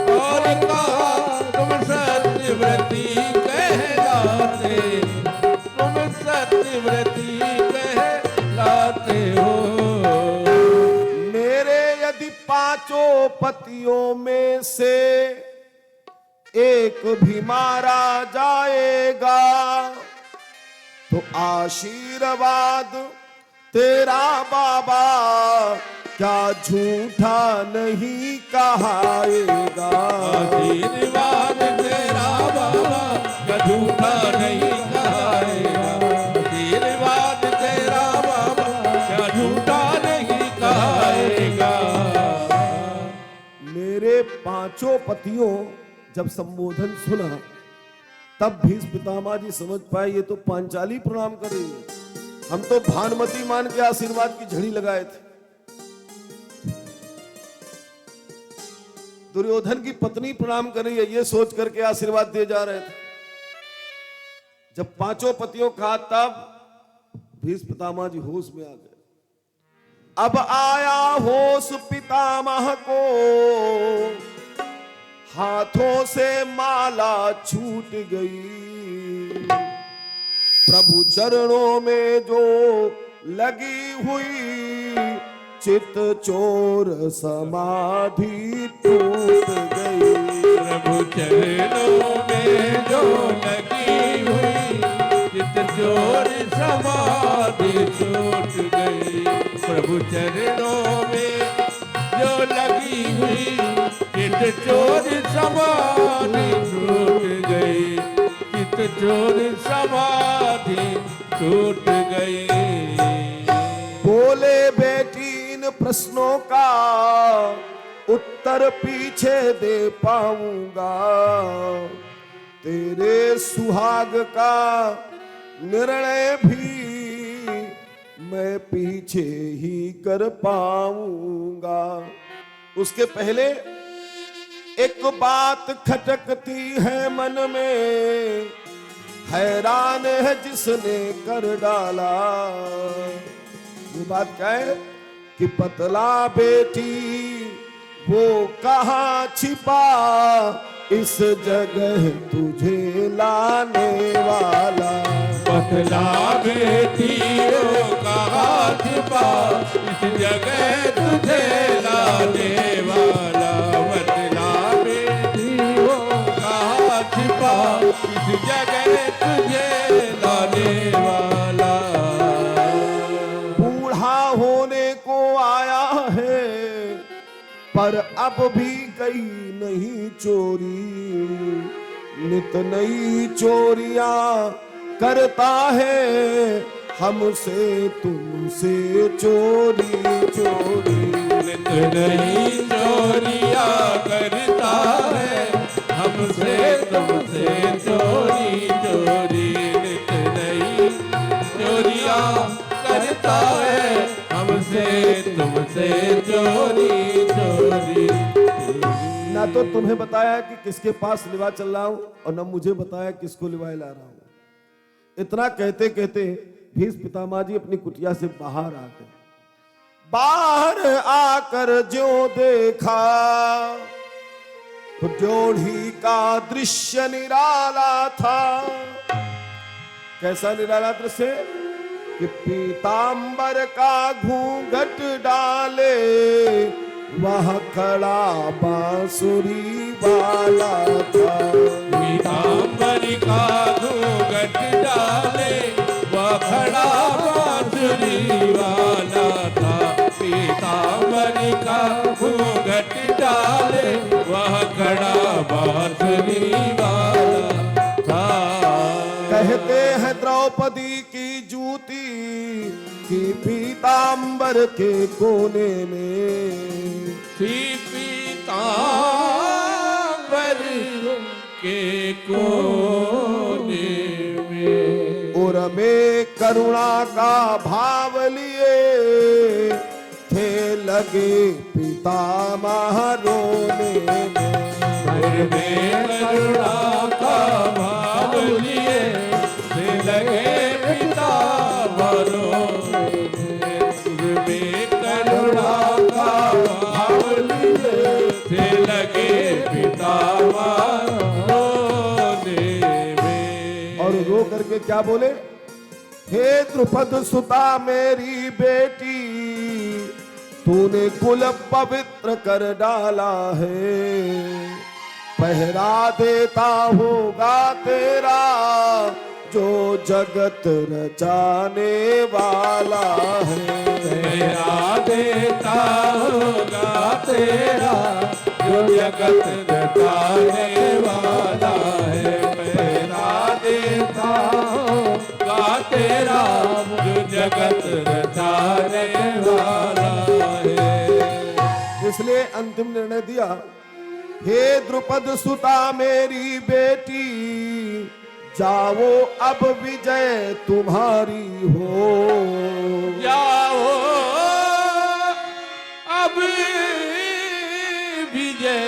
और कहा, तुम सत्यव्रती कहलाते, तुम सत्यव्रती कहलाते हो। मेरे यदि पांचों पतियों में से एक भी मारा जाएगा, तो आशीर्वाद तेरा बाबा क्या झूठा नहीं कहाएगा। आशीर्वाद तेरा बाबा क्या झूठा नहीं कहाएगा। आशीर्वाद तेरा बाबा क्या झूठा नहीं कहाएगा। मेरे पांचों पतियों जब संबोधन सुना, तब भीष्म पितामह जी समझ पाए ये तो पांचाली प्रणाम कर रही है। हम तो भानुमति मान के आशीर्वाद की झड़ी लगाए थे। दुर्योधन की पत्नी प्रणाम कर रही है, ये सोच करके आशीर्वाद दिए जा रहे थे। जब पांचों पतियों कहा, तब भीष्म पितामह जी होश में आ गए। अब आया होश पितामह को, हाथों से माला छूट गई। प्रभु चरणों में जो लगी हुई, चित चोर समाधि टूट गई। प्रभु चरणों में जो लगी हुई, चित चोर समाधि टूट गई। प्रभु चरणों में जो लगी हुई, चित चोर समाधि टूट गई। चित चोर समाधि टूट गई। बोले बेटी इन प्रश्नों का उत्तर पीछे दे पाऊंगा, तेरे सुहाग का निर्णय भी मैं पीछे ही कर पाऊंगा। उसके पहले एक बात खटकती है मन में, हैरान है जिसने कर डाला। ये बात क्या है कि पतला बेटी वो कहाँ छिपा, इस जगह तुझे लाने वाला। पतला बेटी वो कहाँ छिपा, इस जगह तुझे लाने वाला। पतला बेटी वो कहाँ छिपा, इस जगह तुझे लाने वाला। बूढ़ा होने को आया है, पर अब भी गई नहीं चोरी। नित नई चोरियां करता है, हमसे तुमसे चोरी चोरी। नित नई चोरियां करता है, हमसे तुमसे चोरी चोरी। नित नई चोरियां करता है, हमसे तुमसे चोरी चोरी। ना तो तुम्हें बताया कि किसके पास लिवा चल रहा हूं, और न मुझे बताया किसको लिवाए ला रहा हूं। इतना कहते कहते भीष्म पितामह जी अपनी कुटिया से बाहर आ गए। बाहर आकर जो देखा, तो ड्योढ़ी का दृश्य निराला था। कैसा निराला दृश्य कि पीतांबर का घूंघट डाले, वह खड़ा बांसुरी वाला था। पीतांबर का घूंघट डाले, वह खड़ा बांसुरी वाला था। पामरी का घूंघट डाले वह खड़ा बांसुरी वाला था। कहते हैं द्रौपदी की जूती की पीतांबर के कोने में, थी पीतांबर के कोने में। और में करुणा का भाव लिए थे लगे पितामह रोने में। और में करुणा का भाव लिए थे लगे पितामह रोने में। में करुणा का भाव लिए थे लगे पितामह रोने में। और रो करके क्या बोले, हे द्रुपद सुता मेरी बेटी, तूने कुल पवित्र कर डाला है, पहरा देता होगा तेरा जो जगत रचाने वाला है। पहरा देता होगा तेरा जो जगत रचाने वाला है। पहरा देता होगा तेरा जो जगत रचाने वाला है। इसलिए अंतिम निर्णय दिया, हे द्रुपद सुता मेरी बेटी, जाओ अब विजय तुम्हारी हो। जाओ अब विजय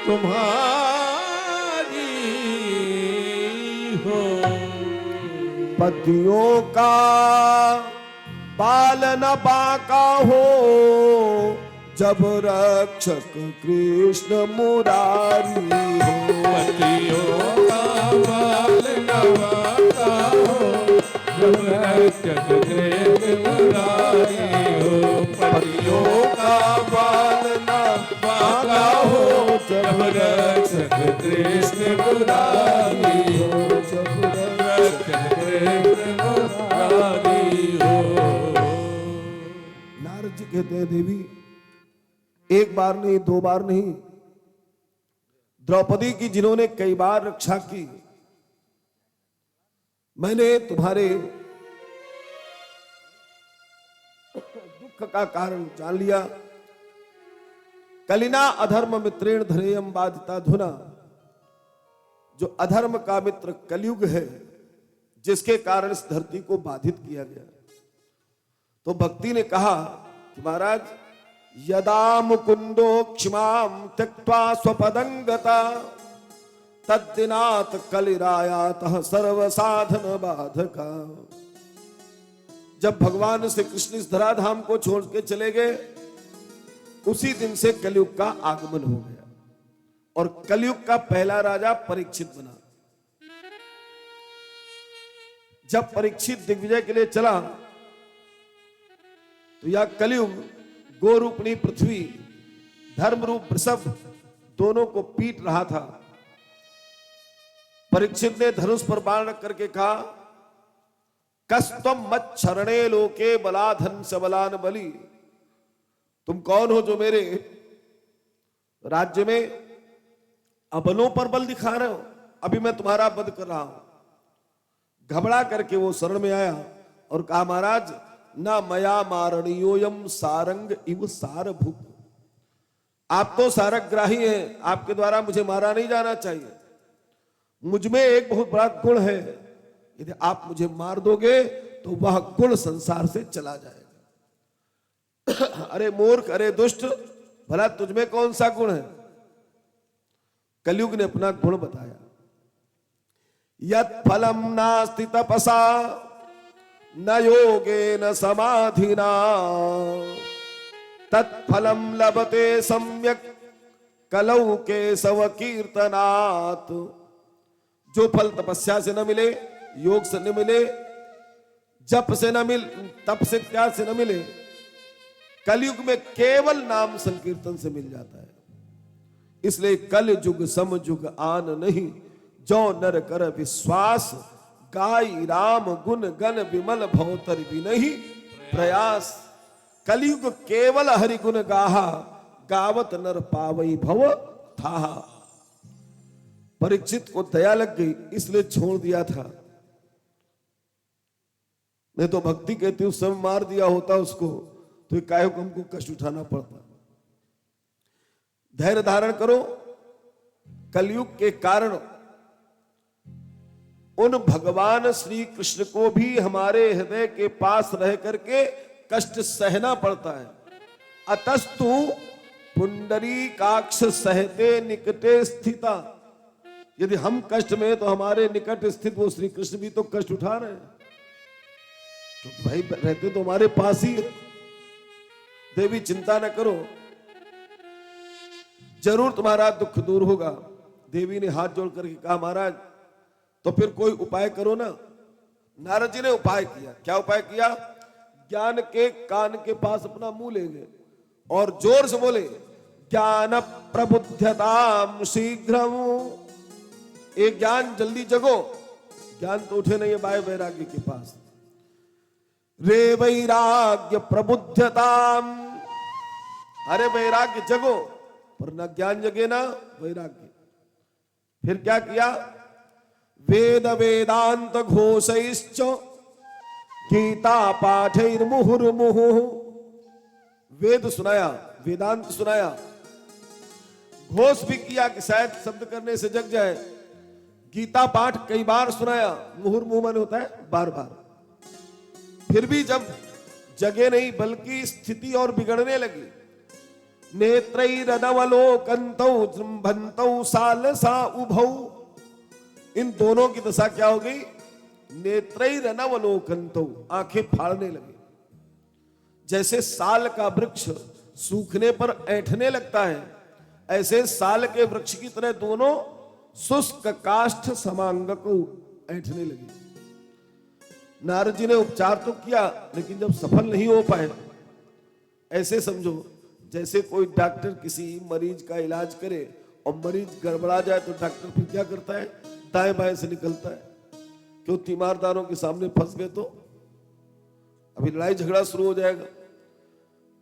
तुम्हारी हो। पतियों का बाल न बांका हो, जब रक्षक कृष्ण मुरारी हो। पतियों का बाल न बांका हो, जब रक्षक कृष्ण मुरारी हो। पतियों का बाल न बांका हो, जब रक्षक कृष्ण मुरारी हो। जब रक्षक कृष्ण मुरारी हो। नारद जी कहते हैं, देवी एक बार नहीं, दो बार नहीं, द्रौपदी की जिन्होंने कई बार रक्षा की, मैंने तुम्हारे दुख का कारण जान लिया। कलिना अधर्म मित्रेण धरेयम बाधिता धुना, जो अधर्म का मित्र कलयुग है, जिसके कारण इस धरती को बाधित किया गया। तो भक्ति ने कहा कि महाराज, यदा मुकुंदो क्षमाम त्यक्त्वा स्वपदंगता, तद्दिनात् कलिरायातः सर्व साधन बाधका। जब भगवान श्री कृष्ण इस धराधाम को छोड़ के चले गए, उसी दिन से कलयुग का आगमन हो गया और कलयुग का पहला राजा परीक्षित बना। जब परीक्षित दिग्विजय के लिए चला, तो यह कलयुग गोरूपणी पृथ्वी, धर्म रूप वृषभ दोनों को पीट रहा था। परीक्षित ने धनुष पर बाण रख करके कहा, कस्तम मत क्षरणे लोके बलाधन सबलान बली। तुम कौन हो जो मेरे राज्य में अबलों पर बल दिखा रहे हो? अभी मैं तुम्हारा वध कर रहा हूं। घबरा करके वो शरण में आया और कहा, महाराज ना मया मारणीयोयम सारंग इव सारभूप। आप तो सारग्राही हैं, आपके द्वारा मुझे मारा नहीं जाना चाहिए। मुझ में एक बहुत बड़ा गुण है, यदि आप मुझे मार दोगे तो वह गुण संसार से चला जाएगा। अरे मूर्ख, अरे दुष्ट, भला तुझमें कौन सा गुण है? कलयुग ने अपना गुण बताया। यत् फलम नास्ति तपसा न योगे न समाधिना, तत्फलम लभते सम्यक कलौ के सव कीर्तनात्। जो फल तपस्या से न मिले, योग से न मिले, जप से न मिले, तप से त्याग से न मिले, कलयुग में केवल नाम संकीर्तन से मिल जाता है। इसलिए कल युग सम युग आन नहीं, जो नर कर विश्वास, गाई राम गुण गण विमल भवतर भी नहीं प्रयास। कलयुग केवल हरि गुण गाहा, गावत नर पावई भव था। परीक्षित को दया लग गई इसलिए छोड़ दिया था, नहीं तो भक्ति कहती उस समय मार दिया होता उसको तो ये काहे को हमको कष्ट उठाना पड़ता। धैर्य धारण करो। कलयुग के कारण उन भगवान श्री कृष्ण को भी हमारे हृदय के पास रह करके कष्ट सहना पड़ता है। अतस्तु पुंडरीकाक्ष सहते निकटे स्थिता। यदि हम कष्ट में तो हमारे निकट स्थित वो श्री कृष्ण भी तो कष्ट उठा रहे हैं, तो भाई रहते तो हमारे पास ही है। देवी चिंता न करो, जरूर तुम्हारा दुख दूर होगा। देवी ने हाथ जोड़ करके कहा महाराज तो फिर कोई उपाय करो ना। नारद जी ने उपाय किया। क्या उपाय किया? ज्ञान के कान के पास अपना मुंह ले गए और जोर से बोले ज्ञान प्रबुद्धताम शीघ्रम। एक ज्ञान जल्दी जगो। ज्ञान तो उठे नहीं है बाय वैराग्य के पास। रे वैराग्य प्रबुद्धताम। अरे वैराग्य जगो, पर ना ज्ञान जगे ना वैराग्य। फिर क्या किया? वेद वेदांत घोषैश्च गीता पाठैर्मुहुर्मुहुः। वेद सुनाया, वेदांत सुनाया, घोष भी किया कि शायद शब्द करने से जग जाए। गीता पाठ कई बार सुनाया। मुहुर्मुहुः माने होता है बार बार। फिर भी जब जगे नहीं बल्कि स्थिति और बिगड़ने लगी। नेत्रैरनवलोकन्तौ जृंभन्तौ सालसा उभौ। इन दोनों की दशा क्या हो गई? नेत्रैरनवलोकन्तौ, आंखें फाड़ने लगी। जैसे साल का वृक्ष सूखने पर ऐंठने लगता है, ऐसे साल के वृक्ष की तरह दोनों शुष्क काष्ठ समांग को ऐंठने लगी। नारद जी ने उपचार तो किया लेकिन जब सफल नहीं हो पाए, ऐसे समझो जैसे कोई डॉक्टर किसी मरीज का इलाज करे और मरीज गड़बड़ा जाए तो डॉक्टर फिर क्या करता है? दाएं बाएं से निकलता है। क्यों? तीमारदारों के सामने फंस गए तो अभी लड़ाई झगड़ा शुरू हो जाएगा।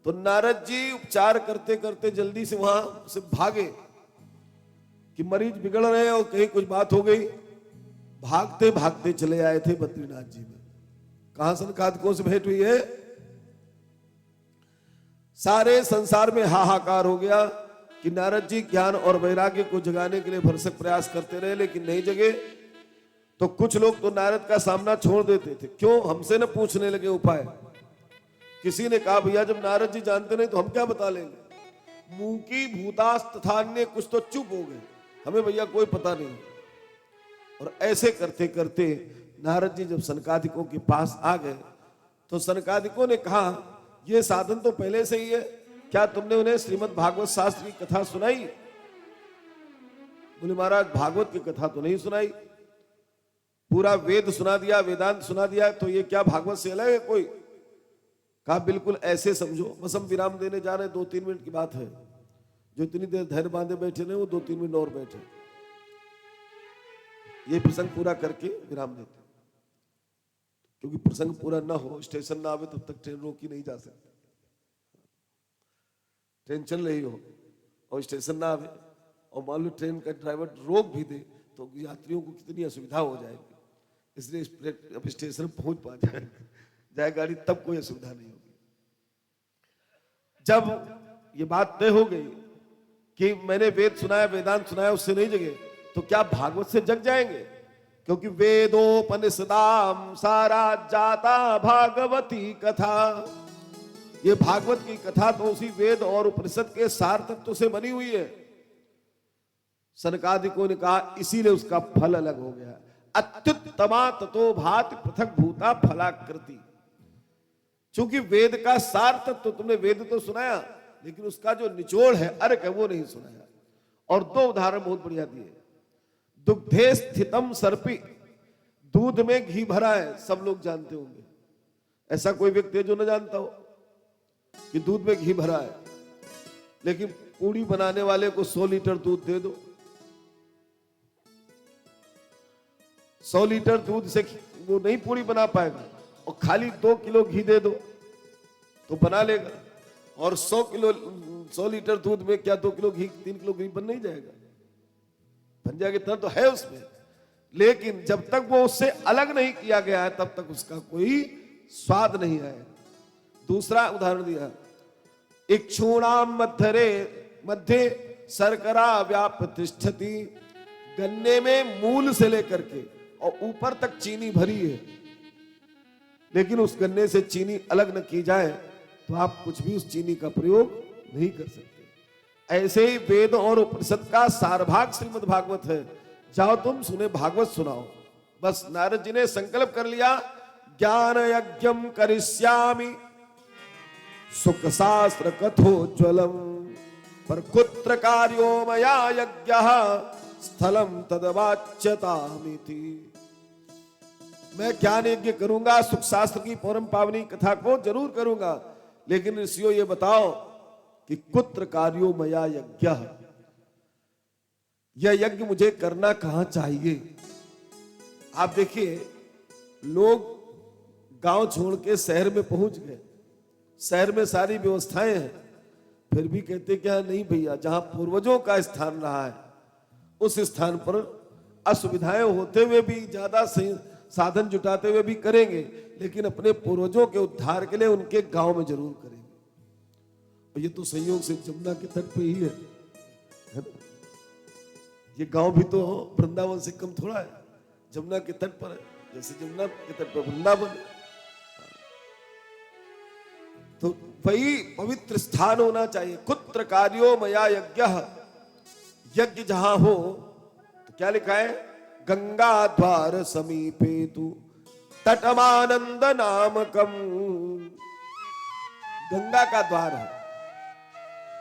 तो नारद जी उपचार करते करते जल्दी से वहां से भागे कि मरीज बिगड़ रहे हैं और कहीं कुछ बात हो गई। भागते भागते चले आए थे बद्रीनाथ जी में। कहां सनकादिकों से भेंट हुई है? सारे संसार में हाहाकार हो गया कि नारद जी ज्ञान और वैराग्य को जगाने के लिए भरसक प्रयास करते रहे लेकिन नहीं जगे। तो कुछ लोग तो नारद का सामना छोड़ देते थे। क्यों? हमसे न पूछने लगे उपाय। किसी ने कहा भैया जब नारद जी जानते नहीं तो हम क्या बता लेंगे। मुंह की भूतास तथा अन्य कुछ तो चुप हो गए, हमें भैया कोई पता नहीं। और ऐसे करते करते नारद जी जब सनकादिकों के पास आ गए तो सनकादिकों ने कहा ये साधन तो पहले से ही है, क्या तुमने उन्हें श्रीमद् भागवत शास्त्र की कथा सुनाई? बोले महाराज भागवत की कथा तो नहीं सुनाई, पूरा वेद सुना दिया, वेदांत सुना दिया, तो ये क्या भागवत से अलग है कोई? कहा बिल्कुल ऐसे समझो। बस हम विराम देने जा रहे हैं, 2-3 मिनट की बात है। जो इतनी देर धैर्य बांधे बैठे रहे वो 2-3 मिनट और बैठे, ये प्रसंग पूरा करके विराम देते। क्योंकि प्रसंग पूरा ना हो, स्टेशन ना आवे तब तक ट्रेन रोकी नहीं जा सकती। ट्रेन चल रही हो और स्टेशन ना आवे और मान लो ट्रेन का ड्राइवर रोक भी दे तो यात्रियों को कितनी असुविधा हो जाएगी। इसलिए अब स्टेशन पहुंच पा जाए गाड़ी तब कोई असुविधा नहीं होगी। जब ये बात तय हो गई कि मैंने वेद सुनाया, वेदांत सुनाया, उससे नहीं जगे तो क्या भागवत से जग जाएंगे? क्योंकि वेदोपनिषदाम सारा जाता भागवती कथा। ये भागवत की कथा तो उसी वेद और उपनिषद के सार तत्व से बनी हुई है। सनकादिकों ने कहा इसीलिए उसका फल अलग हो गया। अत्युत्तमा ततो भाति पृथक भूता फलाकृति। चूंकि वेद का सार तत्व, तुमने वेद तो सुनाया लेकिन उसका जो निचोड़ है, अर्क है, वो नहीं सुनाया। और 2 उदाहरण बहुत बढ़िया दिए। दुग्धे स्थितम सर्पी, दूध में घी भरा है, सब लोग जानते होंगे। ऐसा कोई व्यक्ति है जो न जानता हो कि दूध में घी भरा है? लेकिन पूड़ी बनाने वाले को 100 लीटर दूध दे दो, 100 लीटर दूध से वो नहीं पूड़ी बना पाएगा। और खाली 2 किलो घी दे दो तो बना लेगा। और 100 लीटर दूध में क्या 2 किलो घी 3 किलो घी बन नहीं जाएगा? बन जाएगा, इतना तो है उसमें। लेकिन जब तक वो उससे अलग नहीं किया गया है तब तक उसका कोई स्वाद नहीं आएगा। दूसरा उदाहरण दिया, इक्षूणाम मध्य शर्करा व्यापतिष्ठति। गन्ने में मूल से लेकर के और ऊपर तक चीनी भरी है, लेकिन उस गन्ने से चीनी अलग न की जाए तो आप कुछ भी उस चीनी का प्रयोग नहीं कर सकते। ऐसे ही वेद और उपनिषद का सारभाग श्रीमद् भागवत है। जाओ तुम सुने भागवत सुनाओ। बस नारद जी ने संकल्प कर लिया, ज्ञान यज्ञम करिष्यामि सुख शास्त्र कथोज्वलम पर कुत्र कार्यो मया यज्ञः स्थलम तदवाच्यतामिति। मैं ज्ञान यज्ञ करूंगा, सुख शास्त्र की परम पावनी कथा को जरूर करूंगा, लेकिन ऋषियों ये बताओ कि कुत्र कार्यो मया यज्ञः, यह यज्ञ मुझे करना कहां चाहिए? आप देखिए, लोग गांव छोड़ के शहर में पहुंच गए, शहर में सारी व्यवस्थाएं हैं, फिर भी कहते क्या नहीं भैया, जहां पूर्वजों का स्थान रहा है उस स्थान पर असुविधाएं होते हुए भी, ज्यादा साधन जुटाते हुए भी करेंगे, लेकिन अपने पूर्वजों के उद्धार के लिए उनके गांव में जरूर करेंगे। और ये तो संयोग से जमुना के तट पे ही है ना? ये गांव भी तो वृंदावन से कम थोड़ा है, जमुना के तट पर है, जैसे जमुना के तट पर वृंदावन है। तो वही पवित्र स्थान होना चाहिए। कुत्र कार्यो मया यज्ञः, यज्ञ जहां हो तो क्या लिखा है, गंगा द्वार समीपे तु तटमानंद नामकम। गंगा का द्वार है,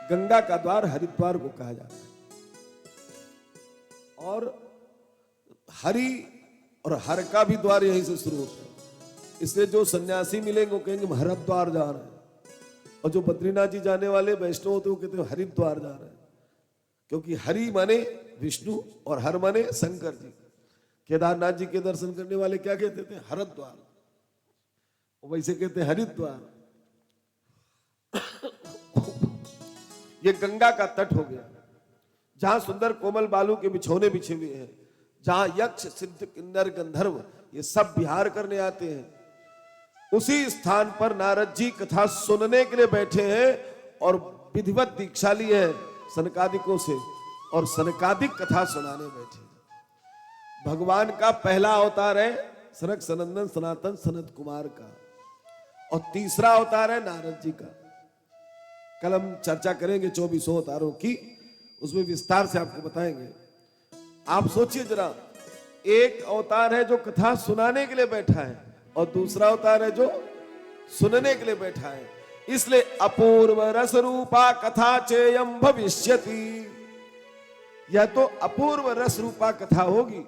गंगा का द्वार हरिद्वार को कहा जाता है। और हरि और हर का भी द्वार यहीं से शुरू होता है। इसलिए जो सन्यासी मिलेंगे वो कहेंगे हम हरिद्वार जा रहे हैं, और जो बद्रीनाथ जी जाने वाले वैष्णव होते वो कहते हैं हरिद्वार जा रहे हैं, क्योंकि हरि माने विष्णु और हर माने शंकर जी। केदारनाथ जी के दर्शन करने वाले क्या कहते थे, हरिद्वार, वैसे कहते हैं हरिद्वार। ये गंगा का तट हो गया, जहां सुंदर कोमल बालू के बिछौने बिछे हुए हैं, जहां यक्ष सिद्ध किन्नर गंधर्व ये सब विहार करने आते हैं। उसी स्थान पर नारद जी कथा सुनने के लिए बैठे हैं और विधिवत दीक्षा ली है सनकादिकों से, और सनकादिक कथा सुनाने बैठे। भगवान का पहला अवतार है सनक सनंदन सनातन सनत कुमार का, और तीसरा अवतार है नारद जी का। कल हम चर्चा करेंगे 24 अवतारों की, उसमें विस्तार से आपको बताएंगे। आप सोचिए जरा, एक अवतार है जो कथा सुनाने के लिए बैठा है, और दूसरा अवतार है जो सुनने के लिए बैठा है। इसलिए अपूर्व रस रूपा कथा चेयम भविष्यति, यह तो अपूर्व रस रूपा कथा होगी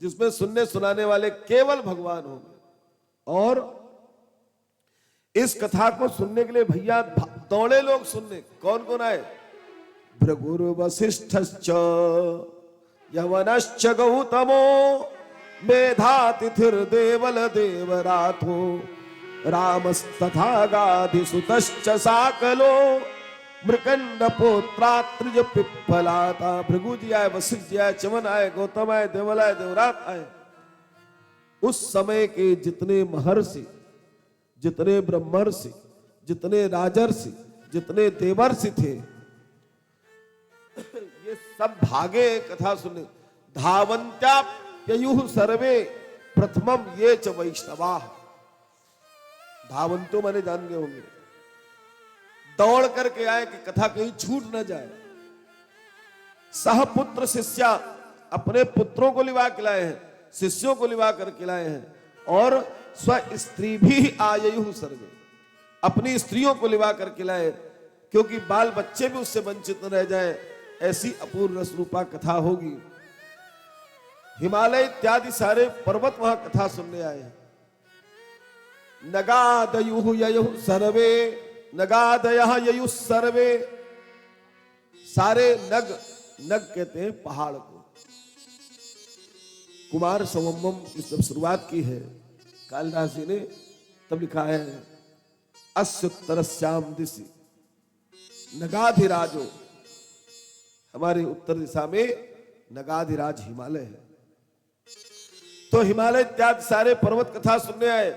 जिसमें सुनने सुनाने वाले केवल भगवान होंगे। और इस कथा को सुनने के लिए भैया दौड़े लोग सुनने। कौन कौन आए, भृगुर वसिष्ठश्च यवनश्च गौतमो मेधातिथिर देवल देवराथो रामस्तथा गाधिसुतश्च साकलो मृकंड पोत्रात्रिज पिप्पलाता। भृगु जी आए, वशिष्ठ जी आए, च्यवन आए, गौतम आए, देवल आए, देवरात आए। उस समय के जितने महर्षि, जितने ब्रह्मर्षि, जितने राजर्षि, जितने देवर्षि थे, ये सब भागे कथा सुनने। धावन्त्याप्ययुः सर्वे प्रथमम ये च वैष्णवाः। धावंतो माने जान गए होंगे, दौड़ करके आए कि कथा कहीं छूट न जाए। सहपुत्र शिष्या, अपने पुत्रों को लिवा के लाए हैं, शिष्यों को लिवा करके लाए हैं। और स्व स्त्री भी आययुः सर्वे, अपनी स्त्रियों को लिवा करके लाए, क्योंकि बाल बच्चे भी उससे वंचित न रह जाए। ऐसी अपूर्व रस रूपा कथा होगी। हिमालय इत्यादि सारे पर्वत वहां कथा सुनने आए हैं। नगादयुः ययुः सर्वे, नगादयः ययुः सर्वे, सारे नग, नग कहते हैं पहाड़ को। कुमार संवम की जब शुरुआत की है कालिदास जी ने, तब लिखा है अस्युत्तरस्याम दिशि नगाधिराजो, हमारे उत्तर दिशा में नगाधिराज हिमालय है। तो हिमालय इत्यादि सारे पर्वत कथा सुनने आए,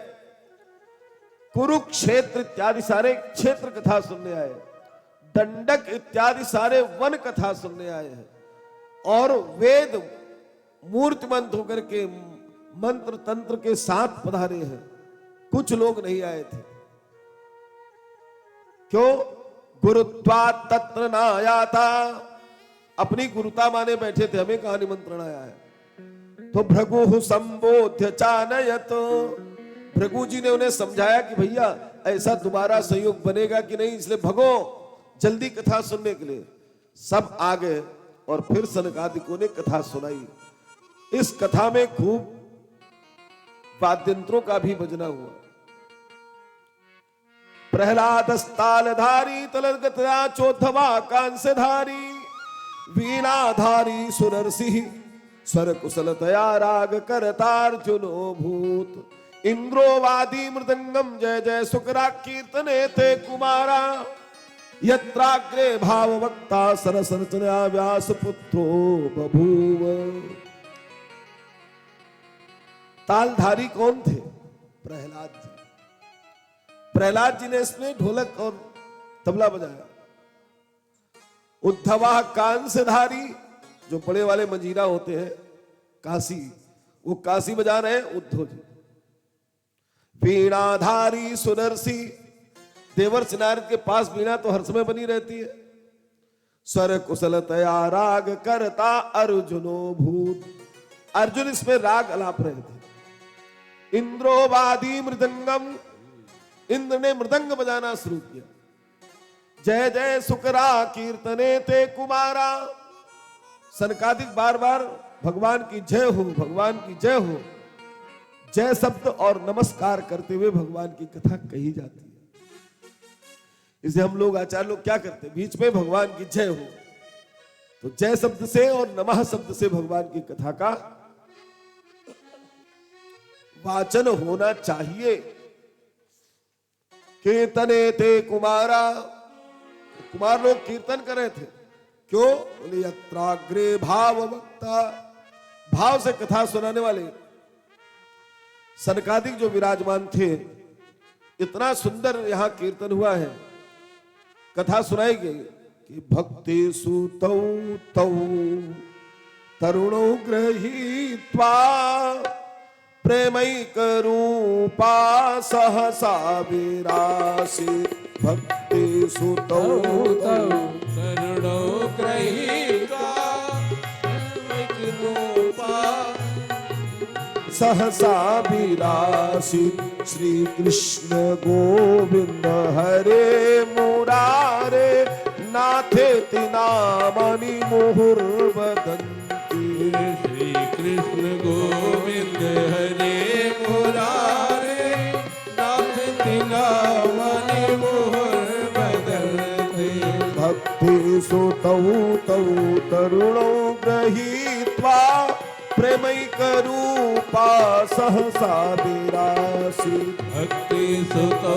कुरुक्षेत्र इत्यादि सारे क्षेत्र कथा सुनने आए, दंडक इत्यादि सारे वन कथा सुनने आए हैं, और वेद मूर्तिमंत होकर के मंत्र तंत्र के साथ पधारे हैं। कुछ लोग नहीं आए थे, क्यों? गुरुत्वा तत्र न आया था, अपनी गुरुता माने बैठे थे, हमें कहां निमंत्रण आया है। तो भृगु संबोध्य चानयत, भृगु जी ने उन्हें समझाया कि भैया ऐसा दोबारा संयोग बनेगा कि नहीं, इसलिए भगो जल्दी कथा सुनने के लिए। सब आ गए और फिर सनकादिकों ने कथा सुनाई। इस कथा में खूब वाद्यंत्रों का भी बजना हुआ। प्रहलादस्तालधारी तलगतया चोद्धवा कांसधारी वीणाधारी सुरर्षि स्वर कुशलतया राग करतार्जुनो भूत इंद्रोवादी मृदंगम जय जय सुकरा कीर्तने ते कुमारा यत्राग्रे भाव वक्ता सरसरचना व्यास पुत्रो बभूव। तालधारी कौन थे? प्रहलाद जी। प्रहलाद जी ने इसमें ढोलक और तबला बजाया। उद्धवा कांसधारी, जो बड़े वाले मंजीरा होते हैं काशी, वो काशी बजा रहे हैं उद्धव जी। वीणाधारी सुनरसी, देवर्षि नारद के पास वीणा तो हर समय बनी रहती है। स्वर कुशलतया राग करता अर्जुनो भूत, अर्जुन इसमें राग अलाप रहे थे। इंद्रोवादी मृदंगम, इंद्र ने मृदंग बजाना शुरू किया। जय जय सुकरा कीर्तने ते कुमारा, सनकादिक बार बार भगवान की जय हो, भगवान की जय हो, जय शब्द और नमस्कार करते हुए भगवान की कथा कही जाती है। इसे हम लोग आचार्य लोग क्या करते हैं, बीच में भगवान की जय हो तो जय शब्द से और नमः शब्द से भगवान की कथा का वाचन होना चाहिए। कीर्तने ते कुमारा, कुमार लोग कीर्तन कर रहे थे। क्यों? बोले यत्राग्रे भाव वक्ता, भाव से कथा सुनाने वाले सनकादिक जो विराजमान थे। इतना सुंदर यहां कीर्तन हुआ है, कथा सुनाई गई कि भक्ति सुतौ तौ तरुणो गृहीत्वा प्रेमैक रूपा सहसा विरासी। भक्ति सुतौ तौ तरुणो गृहीत्वा प्रेमैक रूपा सहसा विरासी। श्री कृष्ण गोविंद हरे मुरारे नाथेति नामानि मुहुर्वदन्ति। श्री कृष्ण गोविंद हरे मुरारे नाथेति नामानि मुहुर्वदन्ति। भक्ति सुतौ तौ तरुणो गृहीत्वा प्रेमैक रूपा सहसा विरासी। भक्ति सुतो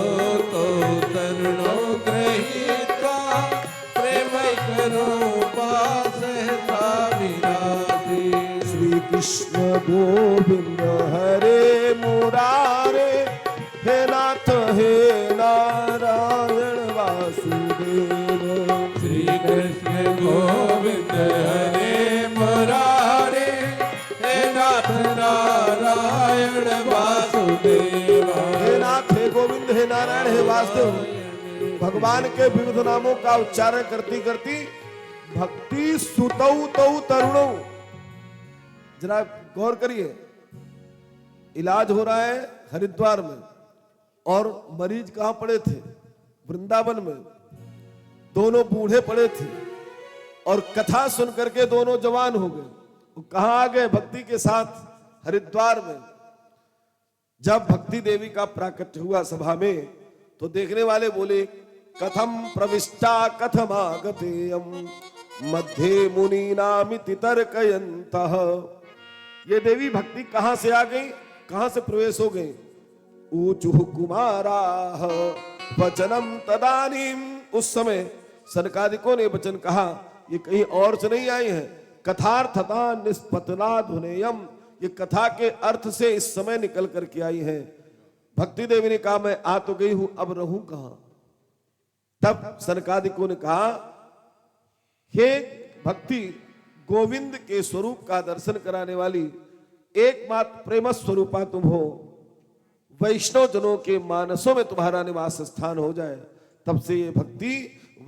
तो तरुणो गृहीत्वा प्रेमैक रूपा सहसा विरासी। श्री कृष्ण गोविंद हरे मुरारे हे नाथ हे नारायण वासुदेव। श्री कृष्ण गोविंद हरे मुरारे नाथ नारायण वासुदेव। हे नाथ हे गोविंद हे नारायण हे वासुदेव। भगवान के विविध नामों का उच्चारण करती करती भक्ति सुतौ तौ तरुणौ। जरा गौर करिए, इलाज हो रहा है हरिद्वार में और मरीज कहां पड़े थे? वृंदावन में। दोनों बूढ़े पड़े थे और कथा सुन करके दोनों जवान हो गए। वो कहां आ गए? भक्ति के साथ हरिद्वार में। जब भक्ति देवी का प्राकट्य हुआ सभा में तो देखने वाले बोले कथम प्रविष्टा कथमागतेयम मध्ये मुनीनामिति तर्कयन्तः। ये देवी भक्ति कहां से आ गई, कहां से प्रवेश हो गई? ऊचुः कुमाराः वचनम तदानीम। उस समय सनकादिकों ने वचन कहा, ये कहीं और से नहीं आई है। कथार्थता निष्पतनाधुनेयम, ये कथा के अर्थ से इस समय निकल करके आई है। भक्ति देवी ने कहा, मैं आ तो गई हूं, अब रहूं कहां। तब सनकादिकों ने कहा, हे भक्ति गोविंद के स्वरूप का दर्शन कराने वाली एकमात्र प्रेम स्वरूपा तुम हो, वैष्णव जनों के मानसों में तुम्हारा निवास स्थान हो जाए। तब से ये भक्ति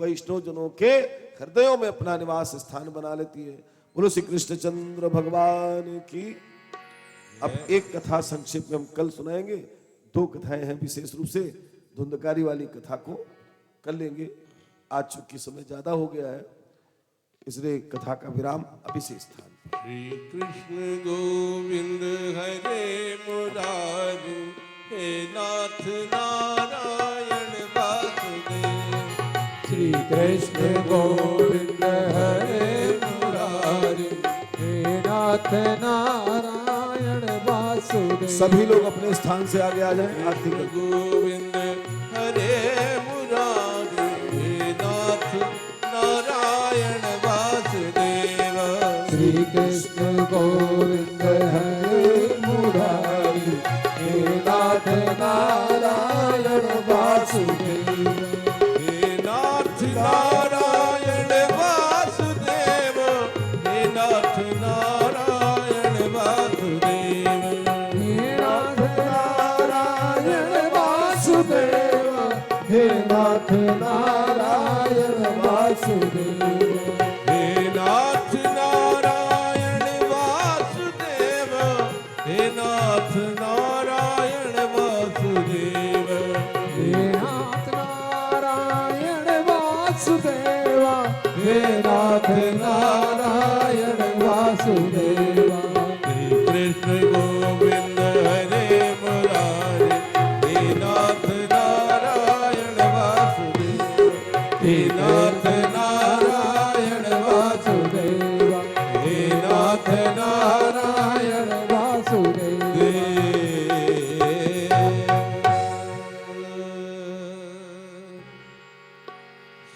वैष्णव जनों के हृदयों में अपना निवास स्थान बना लेती है। बोलो श्री कृष्णचंद्र भगवान की। अब एक कथा संक्षेप में हम कल सुनाएंगे। 2 कथाएं हैं विशेष रूप से, धुंधकारी वाली कथा को कर लेंगे। आज चूंकि समय ज्यादा हो गया है, इसलिए कथा का विराम अभी से स्थान। श्री कृष्ण गोविंद हरे मुरारी, हे नाथ नारायण वासुदेव। श्री कृष्ण गोविंद हरे मुरारी, हे नाथ नारायण वासुदेव। सभी लोग अपने स्थान से आगे आ जाएं। आरती करें। गोविंद हरे मुरारी, हे नाथ नारायण वासुदेव। श्री कृष्ण गोविंद हरे मुरारी, हे नाथ नारायण वासुदेव। हे नाथ नारायण वासुदेव, हे नाथ नारायण वासुदेव। हे नाथ नारायण वासुदेव, हे नाथ नारायण वासुदेव। हे नाथ नारायण वासुदेव, हे नाथ नारायण वासुदेव। हे नाथ नारायण वासुदेव, हे नाथ नारायण वासुदेव। श्री कृष्ण गोविंद हरे मुरारी, हे नाथ नारायण वासुदेव। हे नाथ नारायण वासुदेव, हे नाथ नारायण वासुदेव।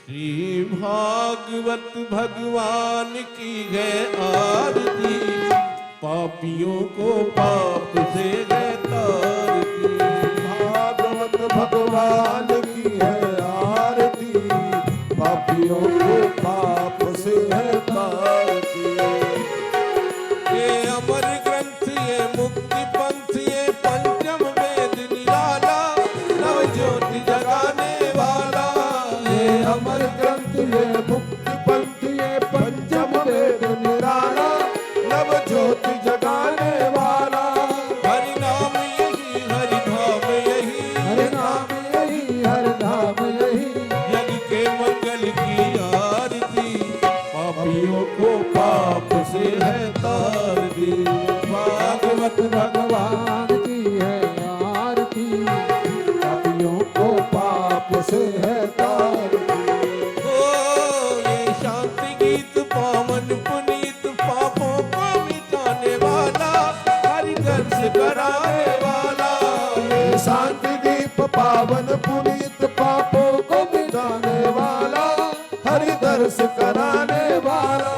श्री भागवत भगवान की है आरती, पापियों को पाप से है तारती। भागवत भगवान की है आरती, पापियों को पाप से है तारती। ये अमर ग्रंथ, ये मुक्ति पंथ, ये पंचम वेद निराला, नव ज्योति जगाने वाला। ये अमर ग्रंथ, ये मुक्ति पंथ, ये पंचम वेद निराला, नव ज्योति जगाने वाला। हरि नाम यही, हरि धाम यही, हरि नाम यही, हरि धाम यही। जग के मंगल की आरती, पापियों को पाप से है तारती। भागवत भगवान की है आरती, पापियों को पाप से है तारती। ओ ये शांति गीत पावन पुनीत, पापों को मिटाने वाला, हरि दर्श कराने वाला। ये शांति दीप पावन पुनीत, पापों को मिटाने वाला, हरि दर्श कराने वाला।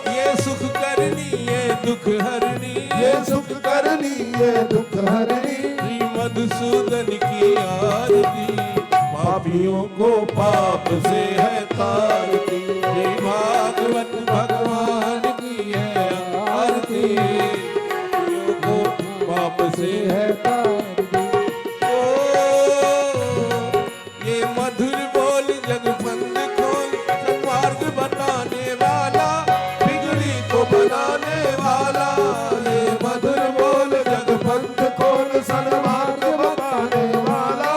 ये सुख करनी, ये दुख हरनी, ये सुख करनी, ये दुख हरनी। श्री मधुसूदन की आरती, पापियों को पाप से है तारती। श्री भागवत भगवान की है आरती, पापियों को पाप से है तारती। ओ ये मधुर बोल जगबंद खोल, सन्मार्ग बताने वाला, बिगड़ी को बनाने वाला। ये मधुर बोल जगपंथ खोल, सन्मार्ग बताने वाला,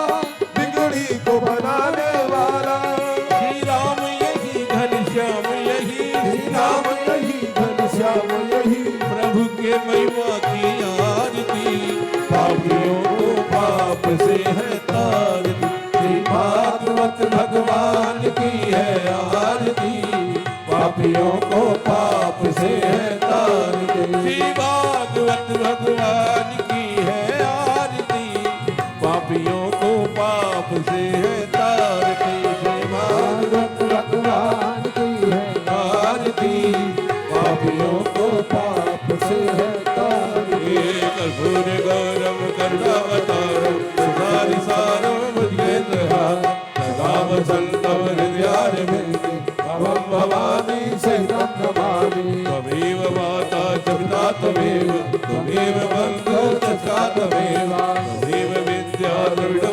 बिगड़ी को बनाने वाला। श्री राम यही, घनश्याम यही, श्री राम यही, घनश्याम यही। प्रभु के महिमा की आरती, पापियों को पाप से है तारती। श्री भागवत भगवान की है आरती, पापियों को पाप से है तारती। श्री भागवत भगवान की है आरती, पापियों को पाप से है तारती श्री भागवत भगवान की है तारती पापियों को पाप से है तारती कर्पूर गौरव करुणावतारम सुधारि सारम भुजगेन्द्रहारम सदा वसंतम हृदयारविन्दे भवं भवानी सहितं नमामि त्वमेव माता च पिता त्वमेव त्वमेव बन्धुश्च त्वमेव त्वमेव विद्या द्रविणो